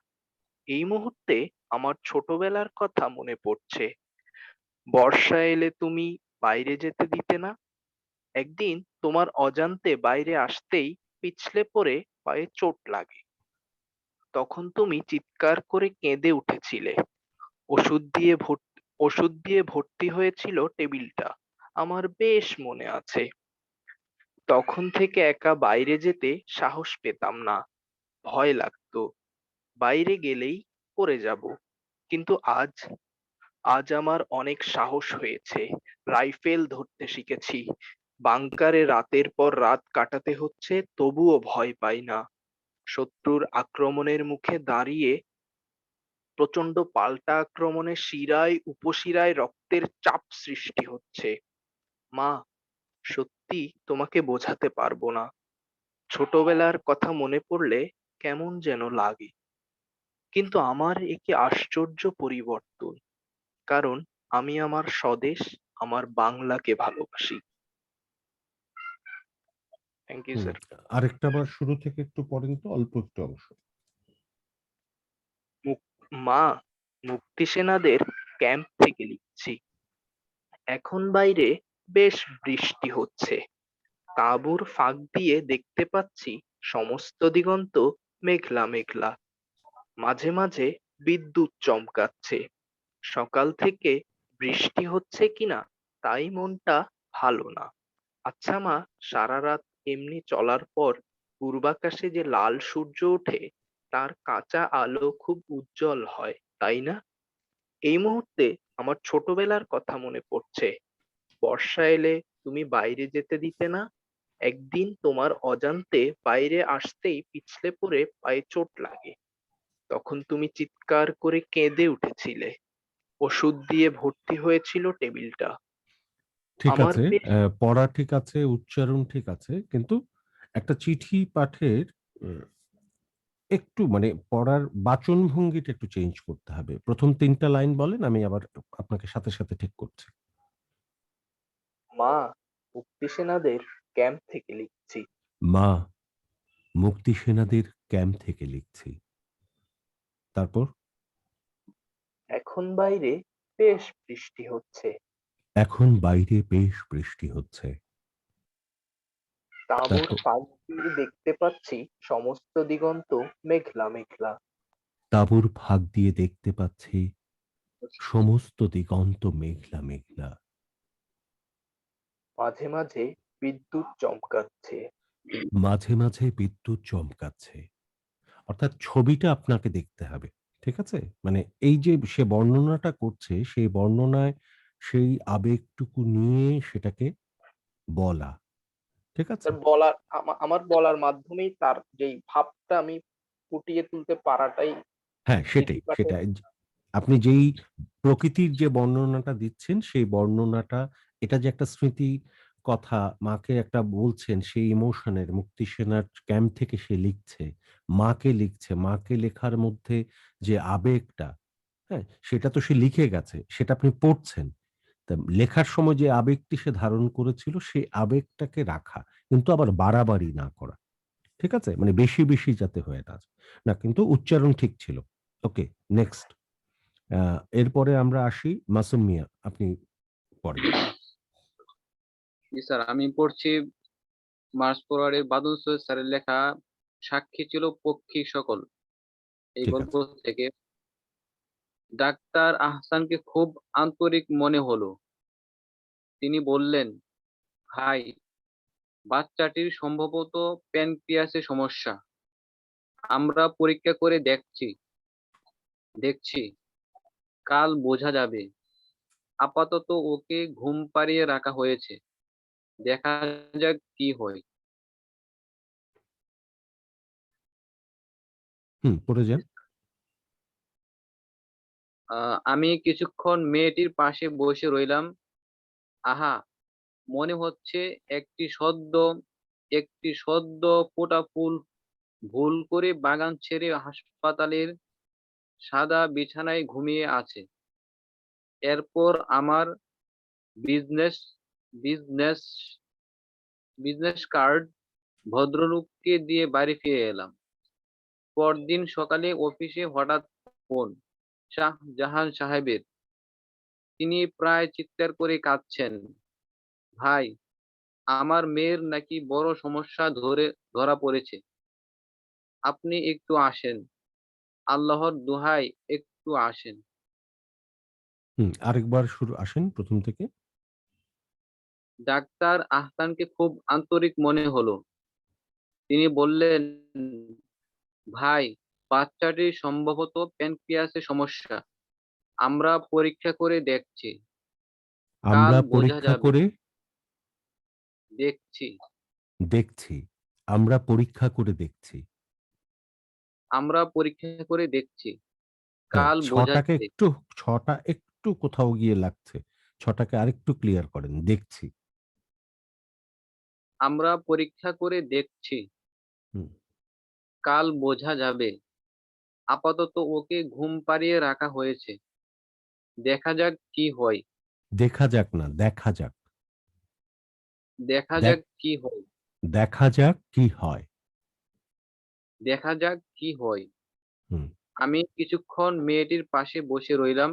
F: এই মুহূর্তে আমার ছোটবেলার কথা মনে পড়ছে। বর্ষা এলে তুমি বাইরে যেতে দিতে না। একদিন তোমার অজান্তে বাইরে আসতেই পিছলে পড়ে পায়ে চোট লাগে। তখন তুমি চিৎকার করে কেঁদে উঠেছিলে। ওষুধ দিয়ে ভর্তি হয়েছিল টেবিলটা, আমার বেশ মনে আছে। তখন থেকে একা বাইরে যেতে সাহস পেতাম না, ভয় লাগতো। বাইরে গেলেই পড়ে যাব। কিন্তু আজ আজ আমার অনেক সাহস হয়েছে। রাইফেল ধরতে শিখেছি। বাংকারে রাতের পর রাত কাটাতে হচ্ছে, তবুও ভয় পাই না। শত্রুর আক্রমণের মুখে দাঁড়িয়ে প্রচন্ড পাল্টা আক্রমণে শিরায় উপশিরায় রক্তের চাপ সৃষ্টি হচ্ছে। মা, সত্যি তোমাকে বোঝাতে পারবো না। ছোটবেলার কথা মনে পড়লে কেমন যেন লাগে। কিন্তু আমার একে আশ্চর্য পরিবর্তন, কারণ আমি আমার স্বদেশ, আমার বাংলাকে ভালোবাসি। Thank you
A: hmm.
F: স্যার।
A: আরেকটা বার শুরু থেকে একটু পড়েন তো, অল্প একটু অংশ।
F: মা, মুক্তি সেনাদের ক্যাম্প থেকে লিখছি। এখন বাইরে বেশ বৃষ্টি হচ্ছে। তাঁবুর ফাঁক দিয়ে দেখতে পাচ্ছি সমস্ত দিগন্ত মেঘলা মেঘলা। মাঝে মাঝে বিদ্যুৎ চমকাচ্ছে। সকাল থেকে বৃষ্টি হচ্ছে কিনা তাই মনটা ভালো না। আচ্ছা মা, সারা রাত এমনি চলার পর পূর্বাকাশে যে লাল সূর্য ওঠে তার কাঁচা আলো খুব উজ্জ্বল হয়, তাই না? এই মুহূর্তে আমার ছোটবেলার কথা মনে পড়ছে। বর্ষা এলে তুমি বাইরে যেতে দিতে না। একদিন তোমার অজান্তে বাইরে আসতেই পিছলে পড়ে পায়ে চোট লাগে। তখন তুমি চিৎকার করে কেঁদে উঠেছিলে। ওষুধ দিয়ে ভর্তি হয়েছিল টেবিলটা।
A: ঠিক
F: আমার
A: আছে,
F: বেশ
A: পড়া ঠিক আছে, উচ্চারণ ঠিক আছে, কিন্তু একটা চিঠি পাঠের একটু মানে পড়ার বাচন ভঙ্গিটা একটু চেঞ্জ করতে হবে। প্রথম ৩ টা লাইন বলেন, আমি আবার আপনাকে সাথে সাথে ঠিক করছি।
F: মা, মুক্তি সেনাদের ক্যাম্প থেকে লিখছি।
A: মা, মুক্তি সেনাদের ক্যাম্প থেকে লিখছি। তারপর?
F: এখন বাইরে বেশ বৃষ্টি হচ্ছে।
A: এখন বাইরে বেশ বৃষ্টি হচ্ছে।
F: তাঁবুর
A: তারপর?
F: ফাঁক দিয়ে দেখতে পাচ্ছি সমস্ত দিগন্ত মেঘলা মেঘলা।
A: তাঁবুর ফাঁক দিয়ে দেখতে পাচ্ছি সমস্ত দিগন্ত মেঘলা মেঘলা।
F: মাঝে মাঝে বিদ্যুৎ চমকাচ্ছে।
A: মাঝে মাঝে বিদ্যুৎ চমকাচ্ছে। অর্থাৎ ছবিটা আপনাকে দেখতে হবে। ঠিক আছে? মানে এই যে সে বর্ণনাটা করছে, সেই বর্ণনায় সেই আবেগটুকু নিয়ে সেটাকে বলা। ঠিক আছে?
F: তার বলার আমার বলার মাধ্যমেই তার যেই ভাবটা আমি ফুটিয়ে তুলতে পারাটাই
A: হ্যাঁ,
F: চিঠি
A: সেটাই,
F: পাঠে।
A: সেটাই। আপনি যেই প্রকৃতির যে বর্ণনাটা দিচ্ছেন, সেই বর্ণনাটা, এটা যে একটা স্মৃতি কথা মাকে একটা বলছেন, সেই ইমোশনের মুক্তি সেনার ক্যাম্প থেকে সে লিখছে, মাকে লিখছে। মাকে লেখার মধ্যে যে আবেগটা, হ্যাঁ? সেটা তো সে লিখে গেছে। সেটা আপনি পড়ছেন। তা লেখার সময় যে আবেগটি সে ধারণ করেছিল, সেই আবেগটাকে রাখা। কিন্তু আবার বাড়াবাড়ি না করা। ঠিক আছে? মানে বেশি, বেশি যাতে হয়ে না যায়। না, কিন্তু উচ্চারণ ঠিক ছিল। ওকে, নেক্সট। আ এরপরে আমরা আসি মাসুম মিয়া। আপনি পড়েন।
B: জি স্যার, আমি পড়ছি মার্চ ফরওয়ার্ডের বাদল সৈয়দ স্যারের লেখা সাক্ষী ছিল পক্ষী সকল এই
A: ঠিক
B: গল্প
A: আছে।
B: থেকে। ডাক্তার আহসানকে খুব আন্তরিক মনে হলো। তিনি বললেন, ভাই, বাচ্চাটির সম্ভবত প্যানক্রিয়াসে সমস্যা। আমরা পরীক্ষা করে দেখছি, কাল বোঝা যাবে। আপাতত ওকে ঘুম পাড়িয়ে রাখা হয়েছে, দেখা যাক কি হয়।
A: পড়ে যান।
B: আমি কিছুক্ষণ মেয়েটির পাশে বসে রইলাম। আহা, মনে হচ্ছে একটি সদ্য ফোটা ফুল ভুল করে বাগান ছেড়ে হাসপাতালের সাদা বিছানায় ঘুমিয়ে আছে। এরপর আমার বিজনেস বিজনেস বিজনেস কার্ড ভদ্রলোককে দিয়ে বাড়ি ফিরে এলাম। পরদিন সকালে অফিসে হঠাৎ ফোন শাহজাহান সাহেবের। তিনি প্রায় চিৎকার করে কাঁদছেন। ভাই, আমার মেয়ের নাকি বড় সমস্যা ধরা পড়েছে। আপনি একটু আসেন, আল্লাহর দোহাই একটু আসেন।
A: আরেকবার শুরু আসেন প্রথম থেকে।
B: ডাক্তার আহসানকে খুব আন্তরিক মনে হলো। তিনি বললেন, ভাই, বাচ্চাটির সম্ভবত প্যানক্রিয়াসে সমস্যা। আমরা পরীক্ষা করে কাল
A: আমরা
B: বোঝা
A: পরীক্ষা
B: যাবে।
A: করে
B: দেখছি
A: দেখছি। আমরা পরীক্ষা করে দেখছি।
B: আমরা পরীক্ষা করে দেখছি,
A: হ্যাঁ,
B: কাল
A: ৬
B: বোঝা
A: টাকে
B: যাবে।
A: একটু ৬ টা একটু কোথাও গিয়ে লাগছে। ৬ টাকে আরেকটু ক্লিয়ার করেন। দেখছি।
B: আমরা পরীক্ষা করে দেখছি,
A: হুম।
B: কাল বোঝা যাবে। আপাতত ওকে ঘুম পাড়িয়ে রাখা হয়েছে, দেখা যাক কি হয়।
A: দেখা যাক না, দেখা যাক।
B: দেখা
A: দেখ
B: যাক কি হয়।
A: দেখা যাক কি হয়।
B: দেখা যাক কি হয়।
A: হুম।
B: আমি কিছুক্ষণ মেয়েটির পাশে বসে রইলাম।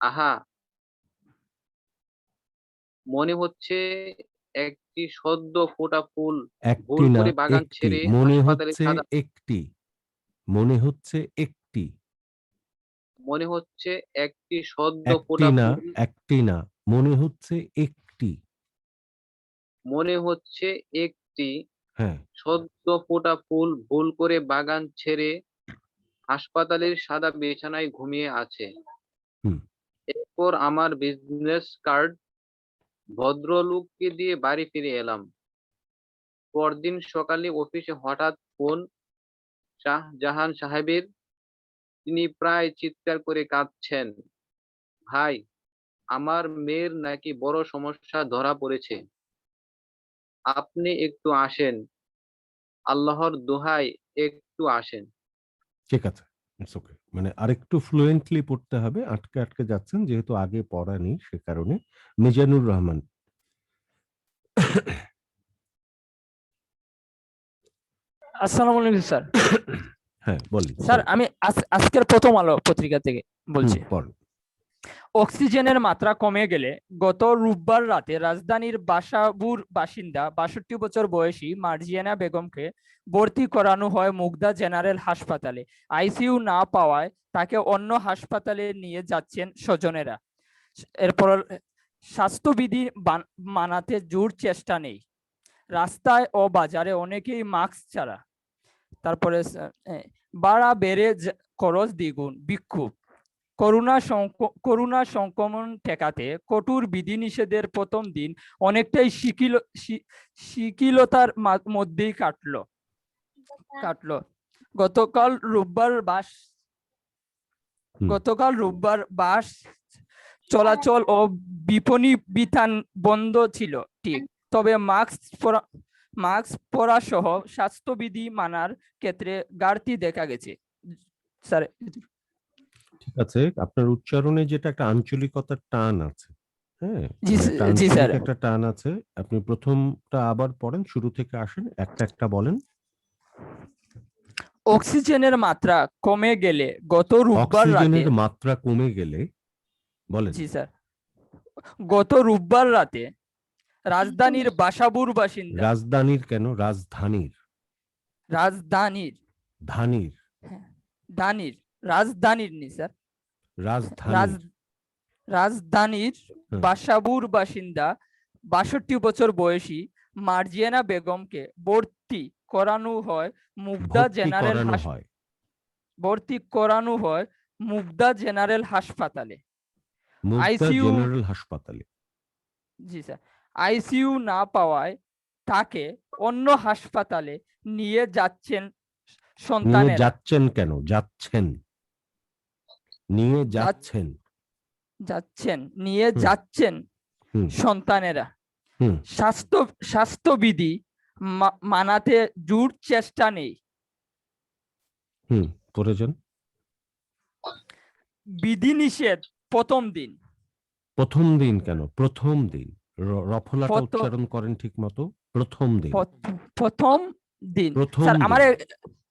B: আহা, মনে হচ্ছে একটি সদ্য ফোটা ফুল
A: একটি
B: ভুল
A: না,
B: করে বাগান
A: একটি।
B: ছেড়ে
A: মনে
B: হাসপাতালে
A: হচ্ছে
B: সাদা
A: একটি। মনে হচ্ছে একটি।
B: মনে হচ্ছে একটি সদ্য
A: একটি
B: ফোটা
A: না,
B: ফুল
A: একটি না। মনে হচ্ছে একটি।
B: মনে হচ্ছে একটি
A: হ্যাঁ,
B: সদ্য ফোটা ফুল ভুল করে বাগান ছেড়ে হাসপাতালের সাদা বিছানায় ঘুমিয়ে আছে।
A: হুম।
B: এরপর আমার বিজনেস কার্ড ভদ্রলোককে দিয়ে বাড়ি ফিরে এলাম। পরদিন সকালে অফিসে হঠাৎ ফোন শাহজাহান সাহেবের। তিনি প্রায় চিৎকার করে কাঁদছেন, ভাই, আমার মেয়ের নাকি বড় সমস্যা ধরা পড়েছে, আপনি একটু আসেন, আল্লাহর দোহাই একটু আসেন।
A: ঠিক আছে। It's okay. মানে আরেকটু ফ্লুয়েন্টলি পড়তে হবে। আটকে, আটকে যাচ্ছেন যেহেতু আগে পড়া নেই সে কারণে। মিজানুর রহমান।
E: আসসালামু আলাইকুম স্যার।
A: হ্যাঁ, বলেন।
E: Sir
A: sorry.
E: আমি আজকের প্রথম আলো পত্রিকা থেকে বলছি।
A: পড়েন।
E: অক্সিজেনের মাত্রা কমে গেলে গত রোববার রাতে রাজধানীর বাসাবুর বাসিন্দা ৬২ বছর বয়সী মার্জিয়ানা বেগমকে ভর্তি করানো হয় মুগদা জেনারেল হাসপাতালে। আইসিইউ না পাওয়ায় তাকে অন্য হাসপাতালে নিয়ে যাচ্ছেন স্বজনেরা। এরপর স্বাস্থ্যবিধি মানাতে জোর চেষ্টা নেই, রাস্তায় ও বাজারে অনেকেই মাস্ক ছাড়া। তারপরে ভাড়া বেড়ে খরচ দ্বিগুণ, বিক্ষোভ। করোনা সংক্রমণ ঠেকাতে কঠোর বিধিনিষেধের প্রথম দিন অনেকটাই শিথিলতার মধ্যেই কাটলো। গতকাল রোববার বাস চলাচল ও বিপণী বিতান বন্ধ ছিল ঠিক, তবে মাস্ক পরা সহ স্বাস্থ্যবিধি মানার ক্ষেত্রে ঘাটতি দেখা গেছে। স্যার
A: ঠিক আছে। আপনার উচ্চারণে যেটা একটা আঞ্চলিকতার টান আছে। হ্যাঁ,
E: জি
A: মানে একটা
E: জি স্যার।
A: আঞ্চলিক একটা টান আছে। আপনি প্রথমটা আবার পড়েন, শুরু থেকে আসেন, একটা একটা বলেন।
E: অক্সিজেনের মাত্রা কমে গেলে গত রোববার রাতে,
A: অক্সিজেনের মাত্রা কমে গেলে, বলেন।
E: জি স্যার, গত রোববার রাতে রাজধানীর বাসাবুর বাসিন্দা,
A: রাজধানীর কেন? রাজধানীর।
E: রাজধানীর
A: ধানীর।
E: হ্যাঁ, দানির রাজধানীর নি স্যার,
A: রাজধানীর।
E: রাজধানীর
A: হুম।
E: বাসাবুর বাসিন্দা ৬২ বছর বয়সী মার্জিয়ানা বেগমকে ভর্তি করানো হয় মুগদা
A: ভর্তি
E: জেনারেল
A: করানো হয়।
E: ভর্তি করানো হয় মুগদা জেনারেল হাসপাতালে।
A: মুগদা
E: আইসিইউ,
A: জেনারেল হাসপাতালে।
E: জি স্যার, আইসিইউ না পাওয়ায় তাকে অন্য হাসপাতালে নিয়ে যাচ্ছেন
A: নিয়ে
E: সন্তানেরা।
A: যাচ্ছেন কেন? যাচ্ছেন। নিয়ে যাচ্ছেন।
E: নিয়ে
A: হুম।
E: যাচ্ছেন
A: হুম।
E: সন্তানেরা।
A: হুম।
E: স্বাস্থ্যবিধি মানাতে জোর চেষ্টা নেই,
A: পড়ে যান।
E: বিধিনিষেধ প্রথম দিন।
A: প্রথম দিন কেন? প্রথম দিন। রফলাটা
E: প্রথম
A: উচ্চারণ করেন ঠিক মতো। প্রথম দিন।
E: প্রথম দিন
A: প্রথম
E: স্যার।
A: দিন।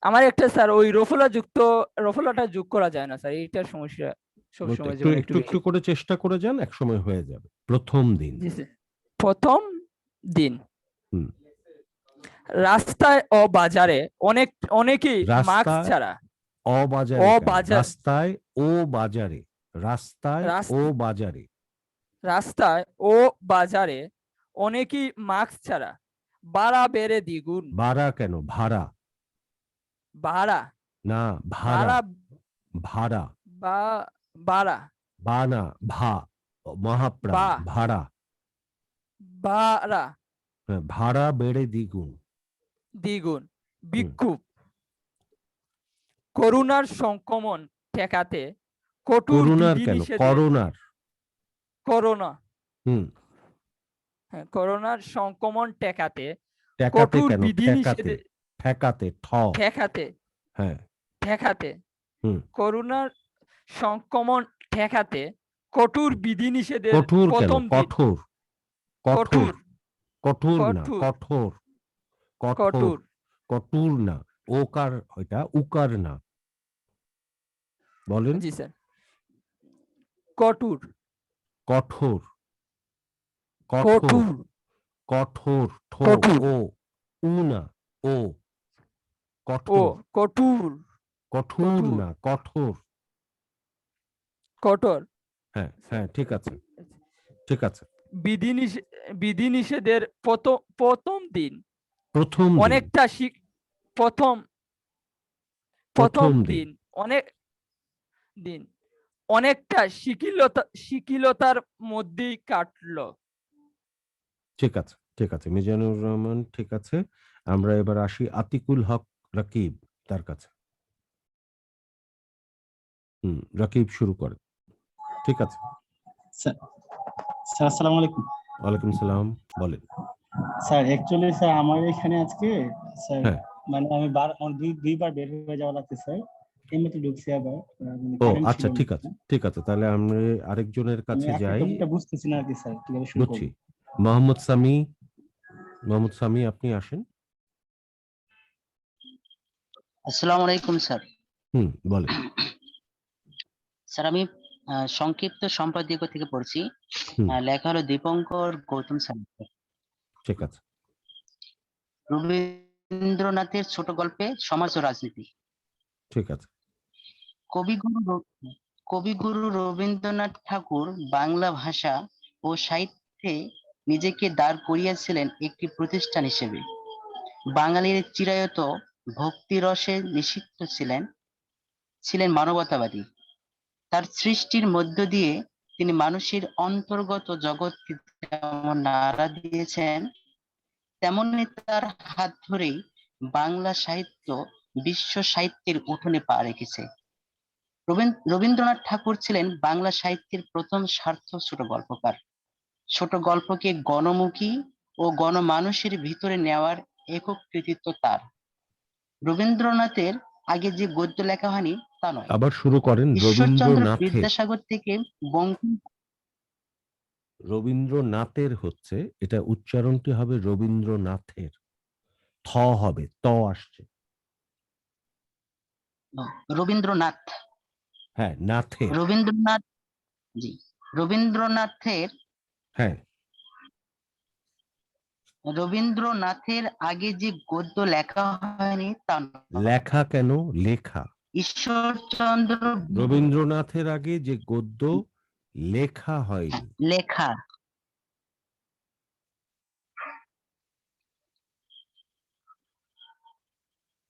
E: আমার একটা স্যার ওই রফলাটা যোগ করা যায় না স্যার, এইটার সমস্যা সবসময়
A: একটু
E: যেমন একটু
A: একটু
E: বেশি।
A: একটু করে চেষ্টা করে যান, একসময় হয়ে যাবে। প্রথম দিন।
E: জি স্যার, প্রথম দিন।
A: হুম।
E: রাস্তায় ও বাজারে অনেকেই মাস্ক
A: রাস্তায়
E: ছাড়া।
A: অবাজারে
E: ও
A: কেন?
E: বাজার
A: রাস্তায় ও বাজারে। রাস্তায় ও বাজারে।
E: রাস্তায় ও বাজারে অনেকেই মাস্ক ছাড়া। ভাড়া বেড়ে দ্বিগুণ।
A: ভাড়া কেন? ভাড়া
E: ভাড়া
A: না, ভাড়া।
E: ভাড়া
A: ভাড়া।
E: ভাড়া
A: বা না, ভা, মহাপ্রাণ। ভাড়া।
E: ভাড়া
A: হ্যাঁ, ভাড়া বেড়ে দ্বিগুণ।
E: দ্বিগুণ, বিক্ষোভ। করোনার সংক্রমণ ঠেকাতে কঠোর
A: করোনার কেন?
E: বিধিনিষেধের
A: করোনার।
E: করোনা
A: হুম।
E: হ্যাঁ, করোনার সংক্রমণ ঠেকাতে
A: ঠেকাতে
E: কঠোর
A: কেন? ঠেকাতে।
E: বিধিনিষেধে
A: ঠেকাতে।
E: ঠেকাতে
A: হ্যাঁ।
E: ঠেকাতে
A: হুম।
E: করোনার সংক্রমণ ঠেকাতে কঠোর বিধিনিষেধের
A: কঠোর কেন?
E: প্রথম দিন।
A: কঠোর। কঠোর। কঠোর না,
E: কঠোর
A: কঠোর। কঠোর।
E: কঠোর
A: কঠোর না। ওকার, ওইটা উকার না। বলেন।
E: জি স্যার, কঠোর
A: কঠোর, কঠোর,
E: কঠোর
A: কঠোর, ঠো,
E: কঠোর
A: ও, উ না, ও,
E: ও
A: কঠোর,
E: কঠোর
A: কঠোর
E: কঠোর।
A: না, কঠোর।
E: কঠোর
A: হ্যাঁ হ্যাঁ, ঠিক আছে, ঠিক আছে।
E: বিধিনিষেধের প্রথম দিন
A: প্রথম দিন,
E: অনেকটা প্রথম প্রথম
A: প্রথম দিন,
E: দিন অনেক দিন অনেকটা শিথিলতার মধ্যেই কাটলো।
A: ঠিক আছে, ঠিক আছে মিজানুর রহমান, ঠিক আছে। আমরা এবার আসি আতিকুল হক রাকিব তার কাছে। রাকিব শুরু করে। ঠিক আছে,
G: স্যার স্যার, আসসালামু আলাইকুম।
A: ওয়ালাইকুম সালাম, বলেন।
G: স্যার অ্যাকচুয়ালি স্যার আমার এখানে আজকে স্যার
A: হ্যাঁ,
G: মানে আমার দুইবার বের হয়ে যাওয়া লাগছে স্যার। এই মতো ঢুকছি আবার মানে
A: ও
G: কারেন্ট ছিল
A: আচ্ছা, ঠিক
G: না।
A: আছে, ঠিক আছে, তাহলে আমরা আরেকজনের
G: আমি
A: কাছে
G: একটা
A: যাই।
G: টপিকটা বুঝতেছি না আর কি স্যার, কিভাবে শুরু করব।
A: বুঝছি। মোহাম্মদ সামি, মোহাম্মদ সামি আপনি আসেন।
H: আসসালামু আলাইকুম স্যার।
A: বলেন।
H: স্যার আমি সংক্ষিপ্ত সম্পাদকীয় থেকে পড়ছি।
A: হুম,
H: লেখা হলো দীপঙ্কর গৌতম স্যার।
A: ঠিক আছে।
H: রবীন্দ্রনাথের ছোট গল্পে সমাজ ও রাজনীতি।
A: ঠিক আছে।
H: কবিগুরু রবীন্দ্রনাথ ঠাকুর বাংলা ভাষা ও সাহিত্যে নিজেকে দাঁড় করিয়েছিলেন একটি প্রতিষ্ঠান হিসেবে। বাঙালির চিরায়ত ভক্তিরসে নিষিক্ত ছিলেন মানবতাবাদী। তার সৃষ্টির মধ্য দিয়ে তিনি মানুষের অন্তর্গত জগৎকে যেমন নাড়া দিয়েছেন, তেমনি তার হাত ধরেই বাংলা সাহিত্য বিশ্ব সাহিত্যের উঠোনে পা রেখেছে। রবীন্দ্রনাথ ঠাকুর ছিলেন বাংলা সাহিত্যের প্রথম সার্থক ছোট গল্পকার। ছোট গল্পকে গণমুখী ও গণমানুষের ভিতরে নেওয়ার একক কৃতিত্ব তার। রবীন্দ্রনাথের আগে যে গদ্য লেখা হয়নি তা নয়।
A: আবার শুরু করেন।
H: ঈশ্বরচন্দ্র বিদ্যাসাগর থেকে বঙ্কিম
A: রবীন্দ্রনাথের হচ্ছে, এটা উচ্চারণটি হবে রবীন্দ্রনাথের, থ হবে, ত আসছে।
H: রবীন্দ্রনাথ
A: হ্যাঁ, নাথের।
H: রবীন্দ্রনাথ জি রবীন্দ্রনাথের
A: হ্যাঁ,
H: রবীন্দ্রনাথের আগে যে গদ্য লেখা হয়নি তা নয়।
A: লেখা কেন, লেখা।
H: ঈশ্বরচন্দ্র
A: রবীন্দ্রনাথের আগে যে গদ্য লেখা হয়নি।
H: লেখা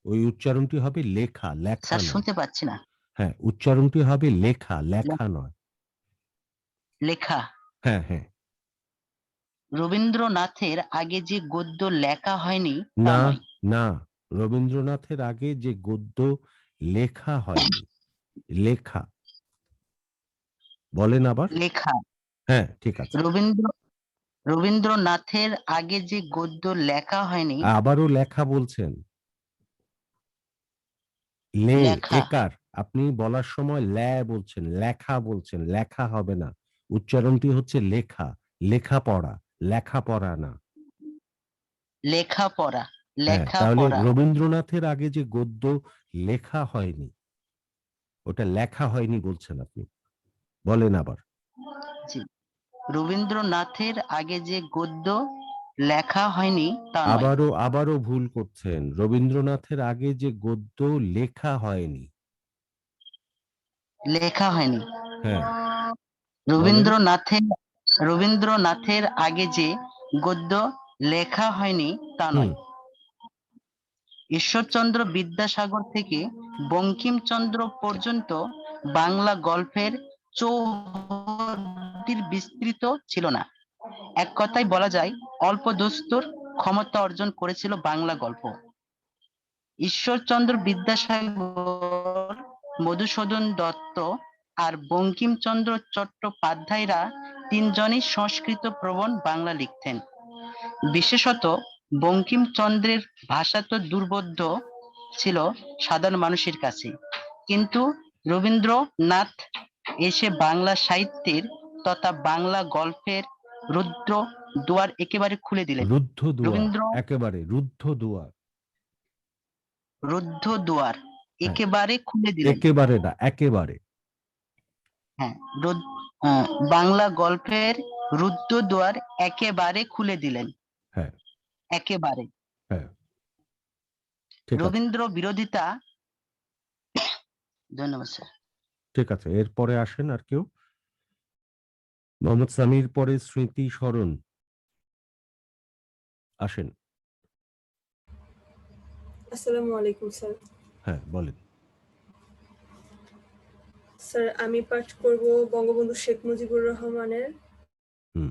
A: ওই উচ্চারণটি হবে লেখা, লেখা
H: স্যার
A: নয়।
H: শুনতে পাচ্ছি না।
A: হ্যাঁ, উচ্চারণটি হবে লেখা, লেখা নয়।
H: লেখা
A: হ্যাঁ হ্যাঁ।
H: রবীন্দ্রনাথের আগে যে গদ্য লেখা হয়নি তা
A: না
H: নয়।
A: না, রবীন্দ্রনাথের আগে যে গদ্য লেখা হয়নি, লেখা। বলেন আবার।
H: লেখা
A: হ্যাঁ, ঠিক আছে।
H: রবীন্দ্রনাথের আগে যে গদ্য লেখা হয়নি
A: আবারও লেখা বলছেন। লে,
H: লেখা
A: একার। আপনি বলার সময় লে বলছেন, লেখা বলছেন, লেখা হবে না। উচ্চারণটি হচ্ছে লেখা, লেখাপড়া, লেখাপড়া না।
H: লেখাপড়া
A: হ্যাঁ, তাহলে
H: লেখাপড়া
A: রবীন্দ্রনাথের আগে যে গদ্য লেখা হয়নি, ওটা লেখা হয়নি বলছেন আপনি। বলেন আবার।
H: জি রবীন্দ্রনাথের আগে যে গদ্য লেখা হয়নি তা নয়।
A: আবারও ভুল করছেন। রবীন্দ্রনাথের আগে যে গদ্য লেখা হয়নি।
H: লেখা হয়নি।
A: হ্যাঁ, বলেন।
H: রবীন্দ্রনাথের আগে যে গদ্য লেখা হয়নি তা নয়। ঈশ্বরচন্দ্র বিদ্যাসাগর থেকে বঙ্কিমচন্দ্র পর্যন্ত বাংলা গল্পের চৌহদ্দির বিস্তৃত ছিল না। এক কথায় বলা যায় অল্প দস্তুর ক্ষমতা অর্জন করেছিল বাংলা গল্প। ঈশ্বরচন্দ্র বিদ্যাসাগর, মধুসূদন দত্ত আর বঙ্কিমচন্দ্র চট্টোপাধ্যায়রা তিনজনই সংস্কৃত প্রবণ বাংলা লিখতেন। বিশেষত বঙ্কিমচন্দ্রের ভাষা তো দুর্বোধ্য ছিল সাধারণ মানুষের কাছে, কিন্তু রবীন্দ্রনাথ এসে বাংলা সাহিত্যের তথা বাংলা গল্পের রুদ্র দুয়ার একেবারে খুলে দিলেন।
A: রুদ্ধ দুয়ার,
H: রবীন্দ্র
A: একেবারে রুদ্ধ দুয়ার।
H: রুদ্ধ দুয়ার
A: হ্যাঁ,
H: একেবারে খুলে দিলেন।
A: একেবারে না, একেবারে।
H: হ্যাঁ, বাংলা গল্পের রুদ্ধ দ্বার একেবারে খুলে দিলেন।
A: হ্যাঁ
H: একেবারে।
A: হ্যাঁ ঠিক আছে
H: রবীন্দ্র বিরোধিতা। ধন্যবাদ স্যার।
A: ঠিক আছে, এরপরে আসেন আর কেউ? মোহাম্মদ সামির পরে স্মৃতি স্মরণ আসেন।
I: আসসালামু আলাইকুম স্যার।
A: হ্যাঁ বলেন।
I: স্যার আমি পাঠ করব বঙ্গবন্ধু শেখ মুজিবুর রহমানের
A: হুম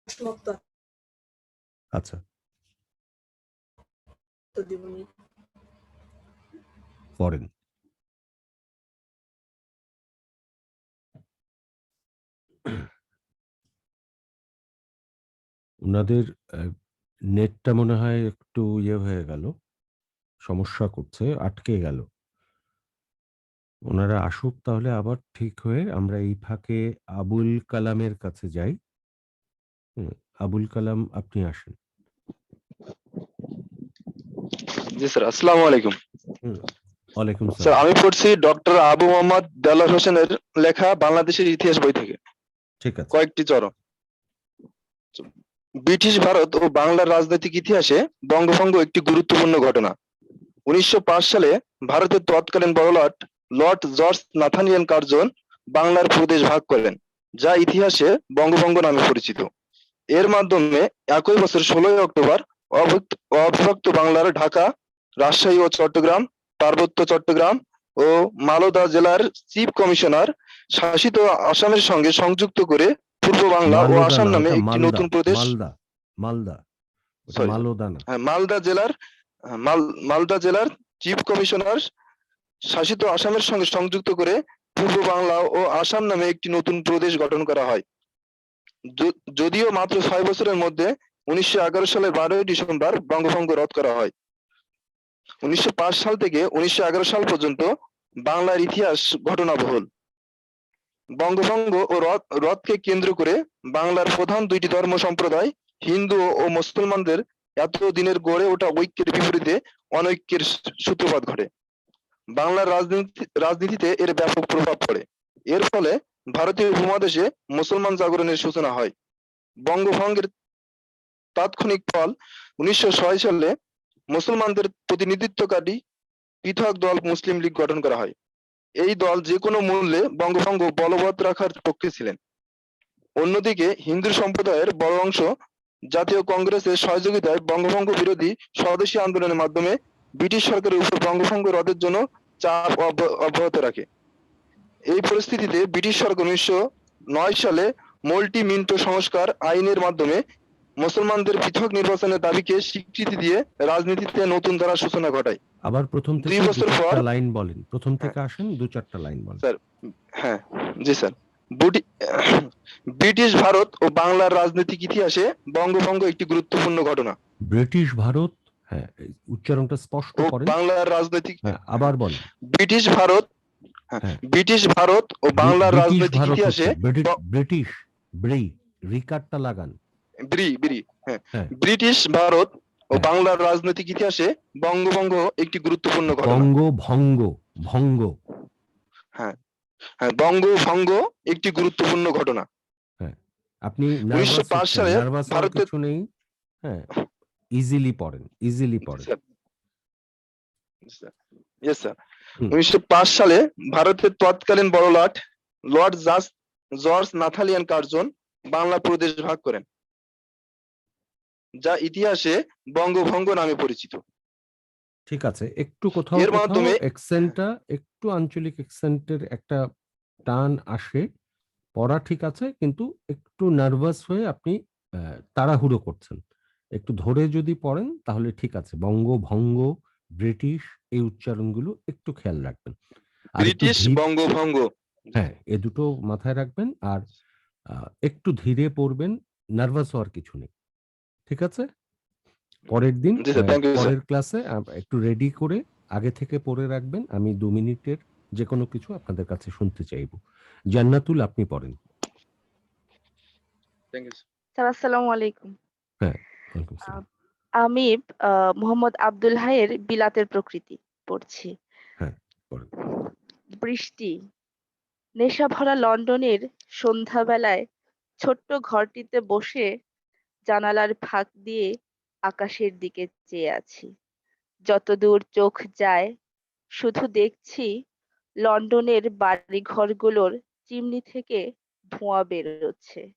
I: অসমাপ্ত
A: আচ্ছা
I: আত্মজীবনী।
A: পড়েন। ওনাদের নেটটা মনে হয় একটু ইয়ে হয়ে গেল, সমস্যা করছে, আটকে গেল। ওনারা আসুক তাহলে আবার ঠিক হয়ে, আমরা এই ফাঁকে আবুল কালামের কাছে যাই। আবুল কালাম আপনি আসেন।
J: জি স্যার, আসসালামু আলাইকুম।
A: ওয়ালাইকুম
J: স্যার
A: সালাম।
J: আমি পড়ছি ডক্টর আবু মোহাম্মদ দেলোয়ার হোসেনের লেখা বাংলাদেশের ইতিহাস বই থেকে
A: ঠিক আছে।
J: কয়েকটি চরণ। ব্রিটিশ ভারত ও বাংলার রাজনৈতিক ইতিহাসে বঙ্গভঙ্গ একটি গুরুত্বপূর্ণ ঘটনা। 1905 সালে ভারতের তৎকালীন বড়লাট লর্ড জর্জ নাথানিয়েল কার্জন বাংলার প্রদেশ ভাগ করেন, যা ইতিহাসে বঙ্গভঙ্গ নামে পরিচিত। এর মাধ্যমে একই বছর 16 অক্টোবর অবিভক্ত বাংলার ঢাকা, রাজশাহী ও চট্টগ্রাম, পার্বত্য চট্টগ্রাম ও মালদা জেলার চিফ কমিশনার শাসিত আসামের সঙ্গে সংযুক্ত করে পূর্ব বাংলা ও
A: মালদা
J: আসাম
A: না,
J: নামে
A: ওটা
J: একটি
A: মালদা,
J: নতুন প্রদেশ
A: মালদা মালদা, ওটা
J: Sorry,
A: মালদা না।
J: মালদা জেলার মালদা জেলার চিফ কমিশনার শাসিত আসামের সঙ্গে সংযুক্ত করে পূর্ব বাংলা ও আসাম নামে একটি নতুন প্রদেশ গঠন করা হয়। যদিও মাত্র 6 বছরের মধ্যে 1911 সালের 12ই ডিসেম্বর বঙ্গভঙ্গ রদ করা হয়। 1905 সাল থেকে 1911 সাল পর্যন্ত বাংলার ইতিহাস ঘটনাবহুল। বঙ্গভঙ্গ ও রদকে কেন্দ্র করে বাংলার প্রধান দুইটি ধর্ম সম্প্রদায় হিন্দু ও মুসলমানদের এতদিনের গড়ে ওঠা ঐক্যের বিপরীতে অনৈক্যের সূত্রপাত ঘটে। বাংলার রাজনীতিতে এর ব্যাপক প্রভাব পড়ে। এর ফলে ভারতীয় উপমহাদেশে মুসলমান জাগরণের সূচনা হয়। বঙ্গভঙ্গের তাৎক্ষণিক ফল 1906 সালে মুসলমানদের প্রতিনিধিত্বকারী পৃথক দল মুসলিম লীগ গঠন করা হয়। এই দল যে কোনো মূল্যে বঙ্গভঙ্গ বলবৎ রাখার পক্ষে ছিলেন। অন্যদিকে হিন্দু সম্প্রদায়ের বড় অংশ জাতীয় কংগ্রেসের সহযোগিতায় বঙ্গভঙ্গ বিরোধী স্বদেশী আন্দোলনের মাধ্যমে ব্রিটিশ সরকারের উপর বঙ্গভঙ্গ রদের জন্য চাপ অব্যাহত রাখে। এই পরিস্থিতিতে ব্রিটিশ সরকার 1909 সালে মল্টি মিন্টো সংস্কার আইনের মাধ্যমে মুসলমানদের পৃথক নির্বাচনের দাবিকে স্বীকৃতি দিয়ে রাজনীতিতে নতুন ধারার সূচনা ঘটায়।
A: আবার প্রথম থেকে
J: 2 বছর পর
A: লাইন বলেন, প্রথম থেকে আসেন, 2-4টা লাইন বলেন।
J: স্যার হ্যাঁ জি স্যার। ব্রিটিশ ভারত ও বাংলার রাজনৈতিক ইতিহাসে বঙ্গভঙ্গ একটি গুরুত্বপূর্ণ ঘটনা।
A: ব্রিটিশ ভারত, হ্যাঁ উচ্চারণটা স্পষ্ট
J: ও
A: করেন।
J: বাংলার রাজনৈতিক,
A: হ্যাঁ আবার বলেন।
J: ব্রিটিশ ভারত,
A: হ্যাঁ
J: ব্রিটিশ ভারত ও বাংলার
A: ব্রিটিশ
J: রাজনৈতিক
A: ভারত
J: ইতিহাসে
A: ব্রিটিশ রিকার্ডটা লাগান।
J: হ্যাঁ ব্রিটিশ ভারত ও বাংলার রাজনৈতিক ইতিহাসে বঙ্গভঙ্গ একটি গুরুত্বপূর্ণ ঘটনা।
A: ভঙ্গ
J: হ্যাঁ হ্যাঁ বঙ্গভঙ্গ একটি গুরুত্বপূর্ণ ঘটনা।
A: হ্যাঁ আপনি
J: 1905 সালে ভারতের
A: কিছু নেই। হ্যাঁ ইজিলি পড়েন।
J: Yes sir. 1905 সালে ভারতের তৎকালীন বড়লাট lord George Nathaniel Curzon Bangla প্রদেশ ভাগ করেন, যা ইতিহাসে বঙ্গভঙ্গ নামে পরিচিত।
A: ঠিক আছে, একটু কোথাও অ্যাকসেন্টটা, একটু আঞ্চলিক অ্যাকসেন্টের একটা টান আসে, পড়া ঠিক আছে, কিন্তু একটু নার্ভাস হয়ে আপনি তাড়াহুড়ো করছেন। একটু ধরে যদি পড়েন তাহলে ঠিক আছে। বঙ্গভঙ্গ, ব্রিটিশ, এই উচ্চারণগুলো একটু খেয়াল রাখবেন।
J: ব্রিটিশ বঙ্গভঙ্গ,
A: হ্যাঁ এ দুটো মাথায় রাখবেন। আর একটু ধীরে পড়বেন, নার্ভাস হওয়ার কিছু নেই। ঠিক আছে, পরের দিন পরের ক্লাসে একটু রেডি করে আগে থেকে পড়ে রাখবেন। আমি 2 মিনিটের যে কোনো কিছু আপনাদের কাছে শুনতে চাইবো। জান্নাতুল আপনি পড়েন।
K: স্যার আসসালামু আলাইকুম।
A: হ্যাঁ ওয়ালাইকুম আসসালাম।
K: আমি মোহাম্মদ আব্দুল হাইয়ের বিলাতের প্রকৃতি পড়ছি।
A: হ্যাঁ পড়েন।
K: বৃষ্টি, নেশা ভরা লন্ডনের সন্ধ্যাবেলায় ছোট্ট ঘরটিতে বসে জানালার ফাঁক দিয়ে আকাশের দিকে চেয়ে আছি। যতদূর চোখ যায় শুধু দেখছি লন্ডনের বাড়িঘরগুলোর চিমনি থেকে ধোঁয়া বেরোচ্ছে।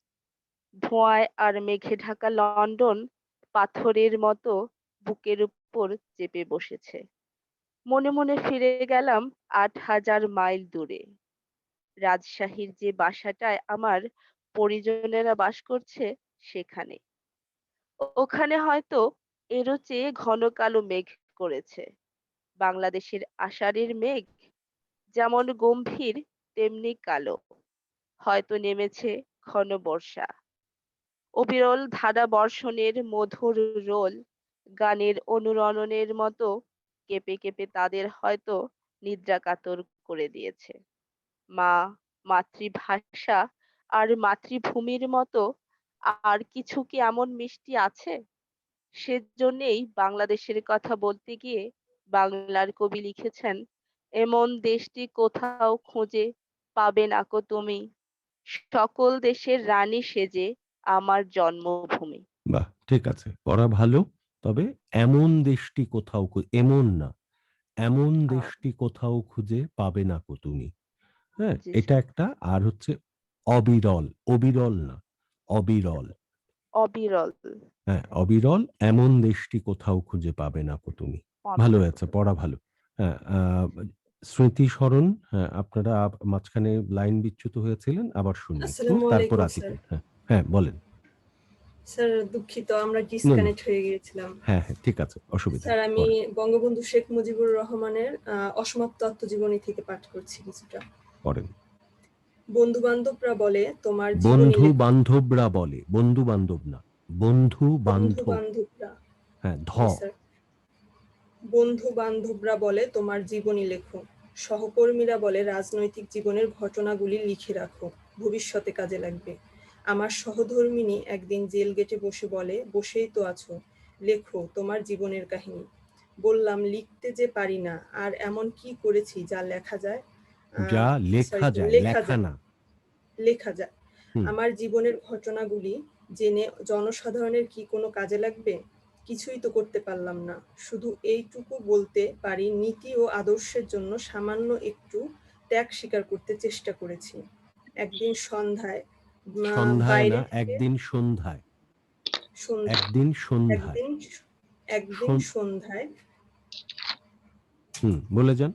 K: ধোঁয়ায় আর মেঘে ঢাকা লন্ডন পাথরের মতো বুকের উপর চেপে বসেছে। মনে মনে ফিরে গেলাম ৮,০০০ মাইল দূরে। রাজশাহীর যে বাসাটায় আমার পরিজনেরা বাস করছে সেখানে। ওখানে হয়তো এরও চেয়ে ঘন কালো মেঘ করেছে। বাংলাদেশের আষাঢ়ের মেঘ যেমন গম্ভীর তেমনি কালো। হয়তো নেমেছে ঘন বর্ষা। অবিরল ধারা বর্ষণের মধুর রোল গানের অনুরণনের মতো কেঁপে কেঁপে তাদের হয়তো নিদ্রা কাতর করে দিয়েছে। মা, মাতৃভাষা আর মাতৃভূমির মতো আর কিছু কি এমন মিষ্টি আছে? সেজন্যেই বাংলাদেশের কথা বলতে গিয়ে বাংলার কবি লিখেছেন, এমন দেশটি কোথাও খুঁজে পাবে নাকো তুমি, সকল দেশের রানী সেজে আমার জন্মভূমি।
A: বাহ, ঠিক আছে, পড়া ভালো। তবে এমন দেশটি কোথাও এমন না, এমন দেশটি কোথাও খুঁজে পাবে না কো তুমি। হ্যাঁ,
K: জি
A: এটা
K: স্যার।
A: একটা। আর হচ্ছে অবিরল, অবিরল না, অবিরল।
K: অবিরল।
A: হ্যাঁ, অবিরল এমন দেশটি কোথাও খুঁজে পাবে না কো তুমি।
K: পাবে
A: ভালো
K: না
A: হয়েছে,
K: কো
A: পড়া
K: তুমি।
A: ভালো। হ্যাঁ, স্মৃতিস্মরণ। হ্যাঁ, আপনারা মাঝখানে লাইন বিচ্যুত হয়েছিলেন, আবার শুনি একটু,
I: আসসালামু
A: তারপর
I: আলাইকুম স্যার।
A: আতিকুল। হ্যাঁ হ্যাঁ, বলেন।
I: স্যার দুঃখিত, আমরা
A: না না,
I: ডিসকানেক্ট হয়ে গিয়েছিলাম।
A: হ্যাঁ হ্যাঁ, ঠিক আছে, অসুবিধা
I: স্যার
A: নেই,
I: আমি
A: পড়েন
I: বঙ্গবন্ধু শেখ মুজিবুর রহমানের অসমাপ্ত আত্মজীবনী থেকে পাঠ করছি কিছুটা।
A: পড়েন।
I: বন্ধু বান্ধবরা বলে তোমার জীবনী
A: বন্ধু
I: লেখো।
A: বান্ধবরা বলে, বন্ধু বান্ধব না, বন্ধু
I: বন্ধু
A: বান্ধব।
I: বান্ধবরা।
A: হ্যাঁ,
I: জি স্যার। বন্ধু বান্ধবরা বলে তোমার জীবনী লেখো। সহকর্মীরা বলে রাজনৈতিক জীবনের ঘটনাগুলি লিখে রাখো, ভবিষ্যতে কাজে লাগবে। আমার সহধর্মিণী একদিন জেল গেটে বসে বলে, বসেই তো আছো, লেখো তোমার জীবনের কাহিনী। বললাম লিখতে যে পারি না, আর এমন কি করেছি যা লেখা যায়?
A: যা লেখা
I: সরি,
A: যায়,
I: লেখা
A: লেখা
I: যায়,
A: না।
I: লেখা যায়।
A: হুম,
I: আমার জীবনের ঘটনাগুলি জেনে জনসাধারণের কি কোনো কাজে লাগবে? কিছুই তো করতে পারলাম না। শুধু এইটুকু বলতে পারি, নীতি ও আদর্শের জন্য সামান্য একটু ত্যাগ স্বীকার করতে চেষ্টা করেছি। একদিন সন্ধ্যায়
A: সন্ধ্যায়
I: বাইরে
A: না,
I: থেকে
A: একদিন সন্ধ্যায়,
I: সন্ধ্যা
A: একদিন সন্ধ্যায়।
I: একদিন একদিন
A: সন-
I: সন্ধ্যায়
A: বলে যান।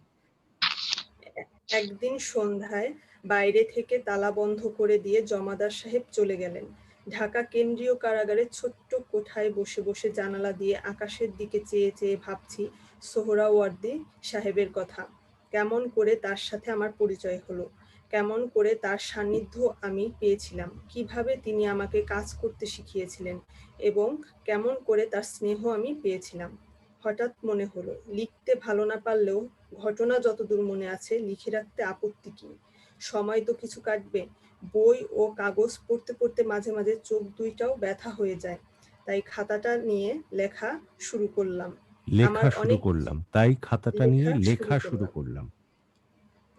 I: একদিন সন্ধ্যায় বাইরে থেকে তালা বন্ধ করে দিয়ে জমাদার সাহেব চলে গেলেন। ঢাকা কেন্দ্রীয় কারাগারের ছোট্ট কোঠায় বসে বসে জানালা দিয়ে আকাশের দিকে চেয়ে চেয়ে ভাবছি সোহরাওয়ার্দী সাহেবের কথা। কেমন করে তার সাথে আমার পরিচয় হলো, কেমন করে তার সান্নিধ্য আমি পেয়েছিলাম, কিভাবে তিনি আমাকে কাজ করতে শিখিয়েছিলেন এবং কেমন করে তার স্নেহ আমি পেয়েছিলাম। হঠাৎ মনে হলো, লিখতে ভালো না পারলেও ঘটনা যতদূর মনে আছে লিখে রাখতে আপত্তি কি? সময় তো কিছু কাটবে। বই ও কাগজ পড়তে পড়তে মাঝে মাঝে চোখ দুইটাও ব্যথা হয়ে যায়। তাই খাতাটা নিয়ে লেখা শুরু করলাম। আমার
A: লেখা শুরু
I: অনেক
A: করলাম, তাই খাতাটা নিয়ে
I: লেখা
A: লেখা শুরু
I: করলাম।
A: করলাম।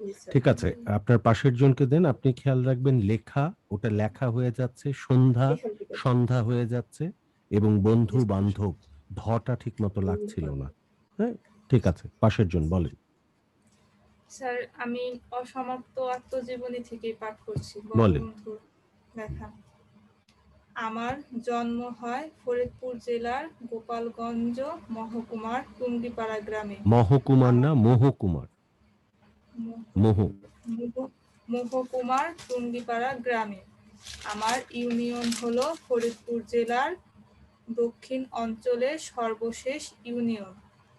I: জি স্যার।
A: ঠিক আছে, আপনার পাশের জনকে দেন, আপনি খেয়াল রাখবেন লেখা, ওটা লেখা হয়ে যাচ্ছে, সন্ধ্যা
I: এখান থেকে
A: সন্ধ্যা হয়ে যাচ্ছে, এবং বন্ধু
I: জি স্যার।
A: বান্ধব ধটা ঠিক মতো
I: বন্ধু
A: লাগছিল না।
I: বান্ধব।
A: হ্যাঁ, ঠিক আছে, পাশের জন বলেন।
L: স্যার আমি অসমাপ্ত আত্মজীবনী থেকেই পাঠ করছি,
A: বলেন।
L: বঙ্গবন্ধুর লেখা। আমার জন্ম হয় ফরিদপুর জেলার গোপালগঞ্জ মহকুমার টুঙ্গিপাড়া গ্রামে।
A: মহকুমার না,
L: আমার
A: মহকুমার। মোহ।
L: মহকুমার টুঙ্গিপাড়া গ্রামে। আমার ইউনিয়ন হলো ফরিদপুর জেলার দক্ষিণ অঞ্চলের সর্বশেষ ইউনিয়ন।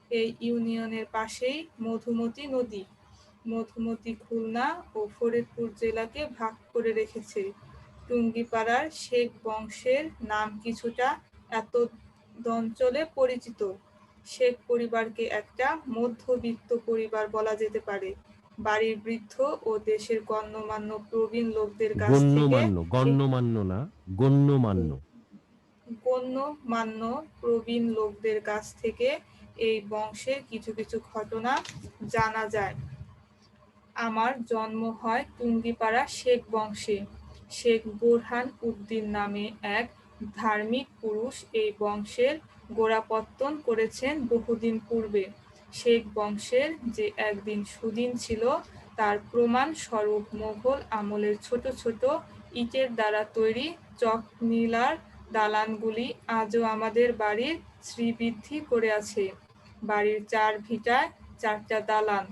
L: এই ইউনিয়নের পাশেই মধুমতি নদী। মধুমতি খুলনা ও ফরিদপুর জেলাকে ভাগ করে রেখেছে। টুঙ্গিপাড়ার শেখ বংশের নাম কিছুটা এতদঞ্চলে পরিচিত। শেখ পরিবারকে একটা মধ্যবিত্ত পরিবার বলা যেতে পারে। বাড়ির বৃদ্ধ ও দেশের গণ্যমান্য প্রবীণ লোকদের কাছ থেকে
A: গণ্যমান্য না, গণ্যমান্য।
L: গণ্যমান্য প্রবীণ লোকদের কাছ থেকে এই বংশের কিছু কিছু ঘটনা জানা যায়। আমার জন্ম হয় টুঙ্গিপাড়া শেখ বংশে। শেখ বোরহান উদ্দিন নামে এক ধার্মিক পুরুষ এই বংশের গোড়াপত্তন করেছেন বহুদিন পূর্বে। শেখ বংশের যে একদিন সুদিন ছিল তার প্রমাণ স্বরূপ মোগল আমলের ছোট ছোট ইটের দ্বারা তৈরি চকনীলার দালানগুলি আজও আমাদের বাড়ির শ্রীবৃদ্ধি করে আছে। বাড়ির 4 ভিটায় 4টা দালান।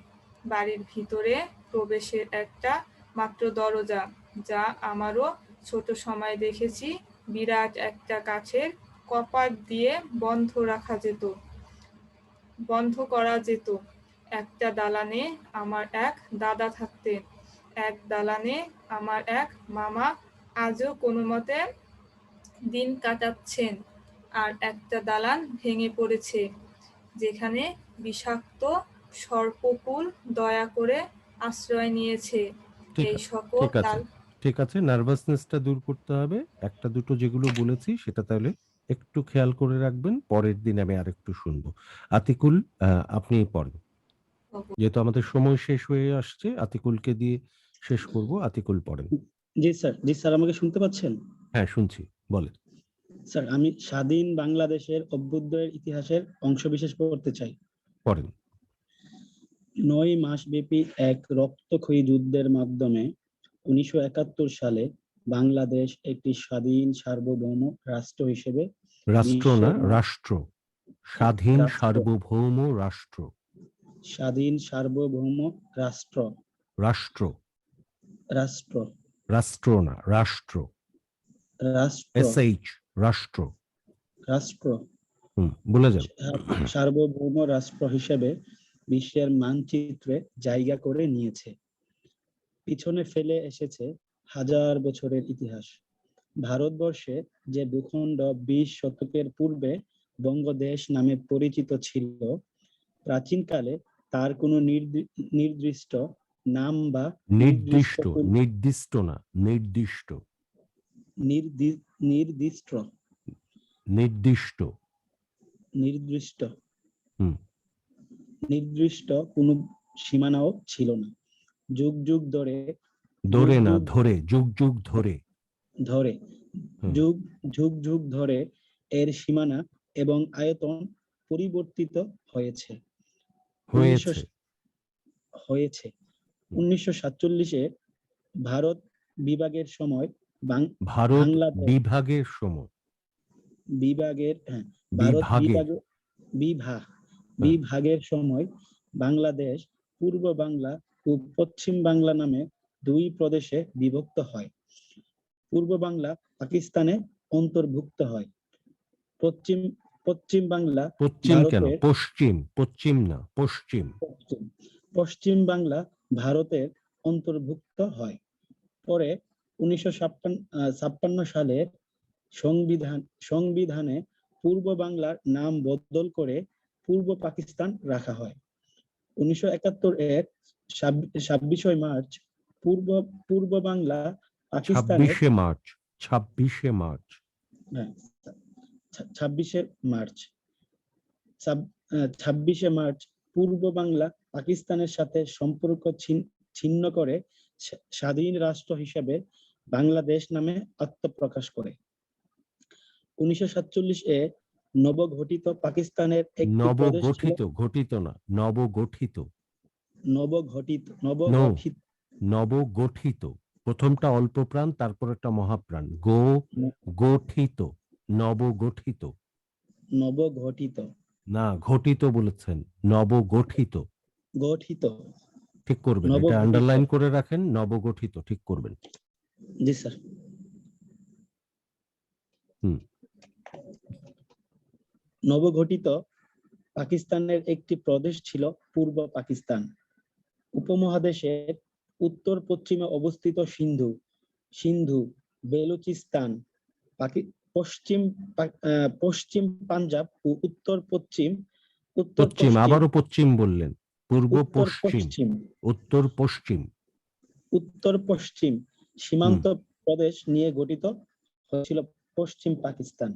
L: বাড়ির ভিতরে প্রবেশের একটা মাত্র দরজা, যা আমারও ছোট সময় দেখেছি বিরাট একটা কাঠের কপাট দিয়ে বন্ধ করা যেত। একটা দালানে আমার এক দাদা থাকতেন। এক দালানে আমার এক মামা আজও কোনো মতে দিন কাটাচ্ছেন। আর একটা দালান ভেঙে পড়েছে, যেখানে বিষাক্ত সর্পকুল দয়া করে আশ্রয় নিয়েছে। এই সকল
A: ঠিক আছে, নার্ভাসনেসটা দূর করতে হবে। একটা দুটো যেগুলো বলেছি সেটা তাহলে একটু খেয়াল করে রাখবেন, পরের দিন আমি আরেকটু শুনবো। আতিকুল, আপনি পড়েন, যেহেতু আমাদের সময় শেষ হয়ে আসছে। আতিকুলকে দিয়ে শেষ করব। আতিকুল পড়েন।
G: জি স্যার, আমাকে শুনতে পাচ্ছেন?
A: হ্যাঁ, শুনছি, বলেন।
G: স্যার, আমি স্বাধীন বাংলাদেশের অভ্যুদয়ের ইতিহাসের অংশবিশেষ পড়তে চাই।
A: পড়েন।
G: 9 মাসব্যাপী এক রক্তক্ষয়ী যুদ্ধের মাধ্যমে 1971 সালে বাংলাদেশ একটি স্বাধীন সার্বভৌম রাষ্ট্র হিসেবে
A: রাষ্ট্র না, রাষ্ট্র। স্বাধীন সার্বভৌম রাষ্ট্র।
G: স্বাধীন সার্বভৌম রাষ্ট্র।
A: রাষ্ট্র
G: রাষ্ট্র
A: রাষ্ট্র না, রাষ্ট্র।
G: রাষ্ট্র
A: SH, রাষ্ট্র।
G: রাষ্ট্র
A: বলে যান।
G: সার্বভৌম রাষ্ট্র হিসেবে বিশ্বের মানচিত্রে জায়গা করে নিয়েছে। পিছনে ফেলে এসেছে হাজার বছরের ইতিহাস। ভারতবর্ষে যে ভূখণ্ড 20 শতকের পূর্বে বঙ্গদেশ নামে পরিচিত ছিল, প্রাচীনকালে তার কোনো নির্দিষ্ট নাম বা
A: নির্দিষ্ট না, নির্দিষ্ট
G: নির্দিষ্ট
A: নির্দিষ্ট
G: নির্দিষ্ট কোনো সীমানাও ছিল না। যুগ যুগ ধরে যুগ ধরে এর সীমানা এবং আয়তন পরিবর্তিত হয়েছে। 1947-এ ভারত বিভাগের সময় বিভাগের সময় বাংলাদেশ পূর্ব বাংলা ও পশ্চিম বাংলা নামে 2 প্রদেশে বিভক্ত হয়। পূর্ব বাংলা পাকিস্তানে অন্তর্ভুক্ত হয়। পশ্চিম বাংলা পশ্চিম বাংলা ভারতের অন্তর্ভুক্ত হয়। পরে 1956 সালের সংবিধানে পূর্ব বাংলার নাম বদল করে পূর্ব পাকিস্তান রাখা হয়। 1971-এর 26শে মার্চ পূর্ব বাংলা পাকিস্তানের
A: 26শে
G: মার্চ পূর্ব বাংলা পাকিস্তানের সাথে সম্পর্ক ছিন্ন করে স্বাধীন রাষ্ট্র হিসেবে বাংলাদেশ নামে আত্মপ্রকাশ করে। 1947-এ নবগঠিত পাকিস্তানের
A: নবগঠিত, প্রথমটা অল্প প্রাণ, তারপর একটা মহাপ্রাণ। গঠিত, নবগঠিত না, ঘটিত বলেছেন, নবগঠিত। ঠিক করবেন, এটা আন্ডারলাইন করে রাখেন, নবগঠিত ঠিক করবেন।
G: জি স্যার। নবগঠিত পাকিস্তানের একটি প্রদেশ ছিল পূর্ব পাকিস্তান। উপমহাদেশের উত্তর পশ্চিমে অবস্থিত সিন্ধু, বেলুচিস্তান, পশ্চিম পাঞ্জাব ও উত্তর পশ্চিম
A: আবারও পশ্চিম বললেন, পূর্ব পশ্চিম, উত্তর পশ্চিম
G: সীমান্ত প্রদেশ নিয়ে গঠিত হয়েছিল পশ্চিম পাকিস্তান।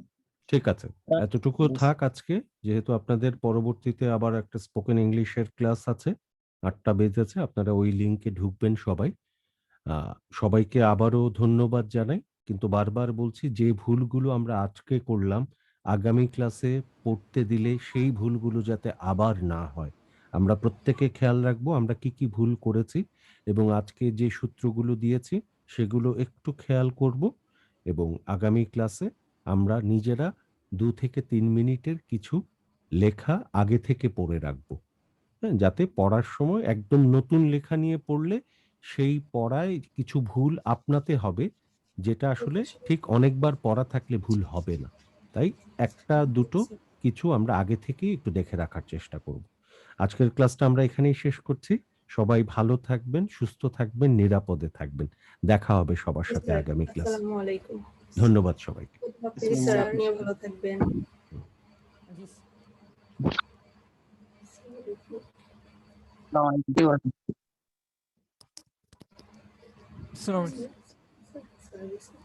A: ঠিক আছে, এতটুকু থাক আজকে, যেহেতু আপনাদের পরবর্তীতে আবার একটা স্পোকেন ইংলিশের ক্লাস আছে। 8টা বেজেছে, আপনারা ওই লিঙ্কে ঢুকবেন সবাই। সবাইকে আবারও ধন্যবাদ জানাই, কিন্তু বারবার বলছি যে ভুলগুলো আমরা আজকে করলাম আগামী ক্লাসে পড়তে দিলে সেই ভুলগুলো যাতে আবার না হয়। আমরা প্রত্যেকে খেয়াল রাখবো আমরা কি কি ভুল করেছি, এবং আজকে যে সূত্রগুলো দিয়েছি সেগুলো একটু খেয়াল করব, এবং আগামী ক্লাসে আমরা নিজেরা 2 থেকে 3 মিনিটের কিছু লেখা আগে থেকে পড়ে রাখবো। হ্যাঁ, যাতে পড়ার সময় একদম নতুন লেখা নিয়ে পড়লে সেই পড়ায় কিছু ভুল আপনাতে হবে, যেটা আসলে ঠিক অনেকবার পড়া থাকলে ভুল হবে না। তাই 1টা 2টো কিছু আমরা আগে থেকেই একটু দেখে রাখার চেষ্টা করব। আজকের ক্লাসটা আমরা এখানেই শেষ করছি। সবাই ভালো থাকবেন, সুস্থ থাকবেন, নিরাপদে থাকবেন। দেখা হবে সবার সাথে আগামী ক্লাসে।
I: আসসালামু আলাইকুম।
A: ধন্যবাদ সবাইকে।
I: স্যার, আপনিও ভালো থাকবেন।
E: আসসালামু আলাইকুম।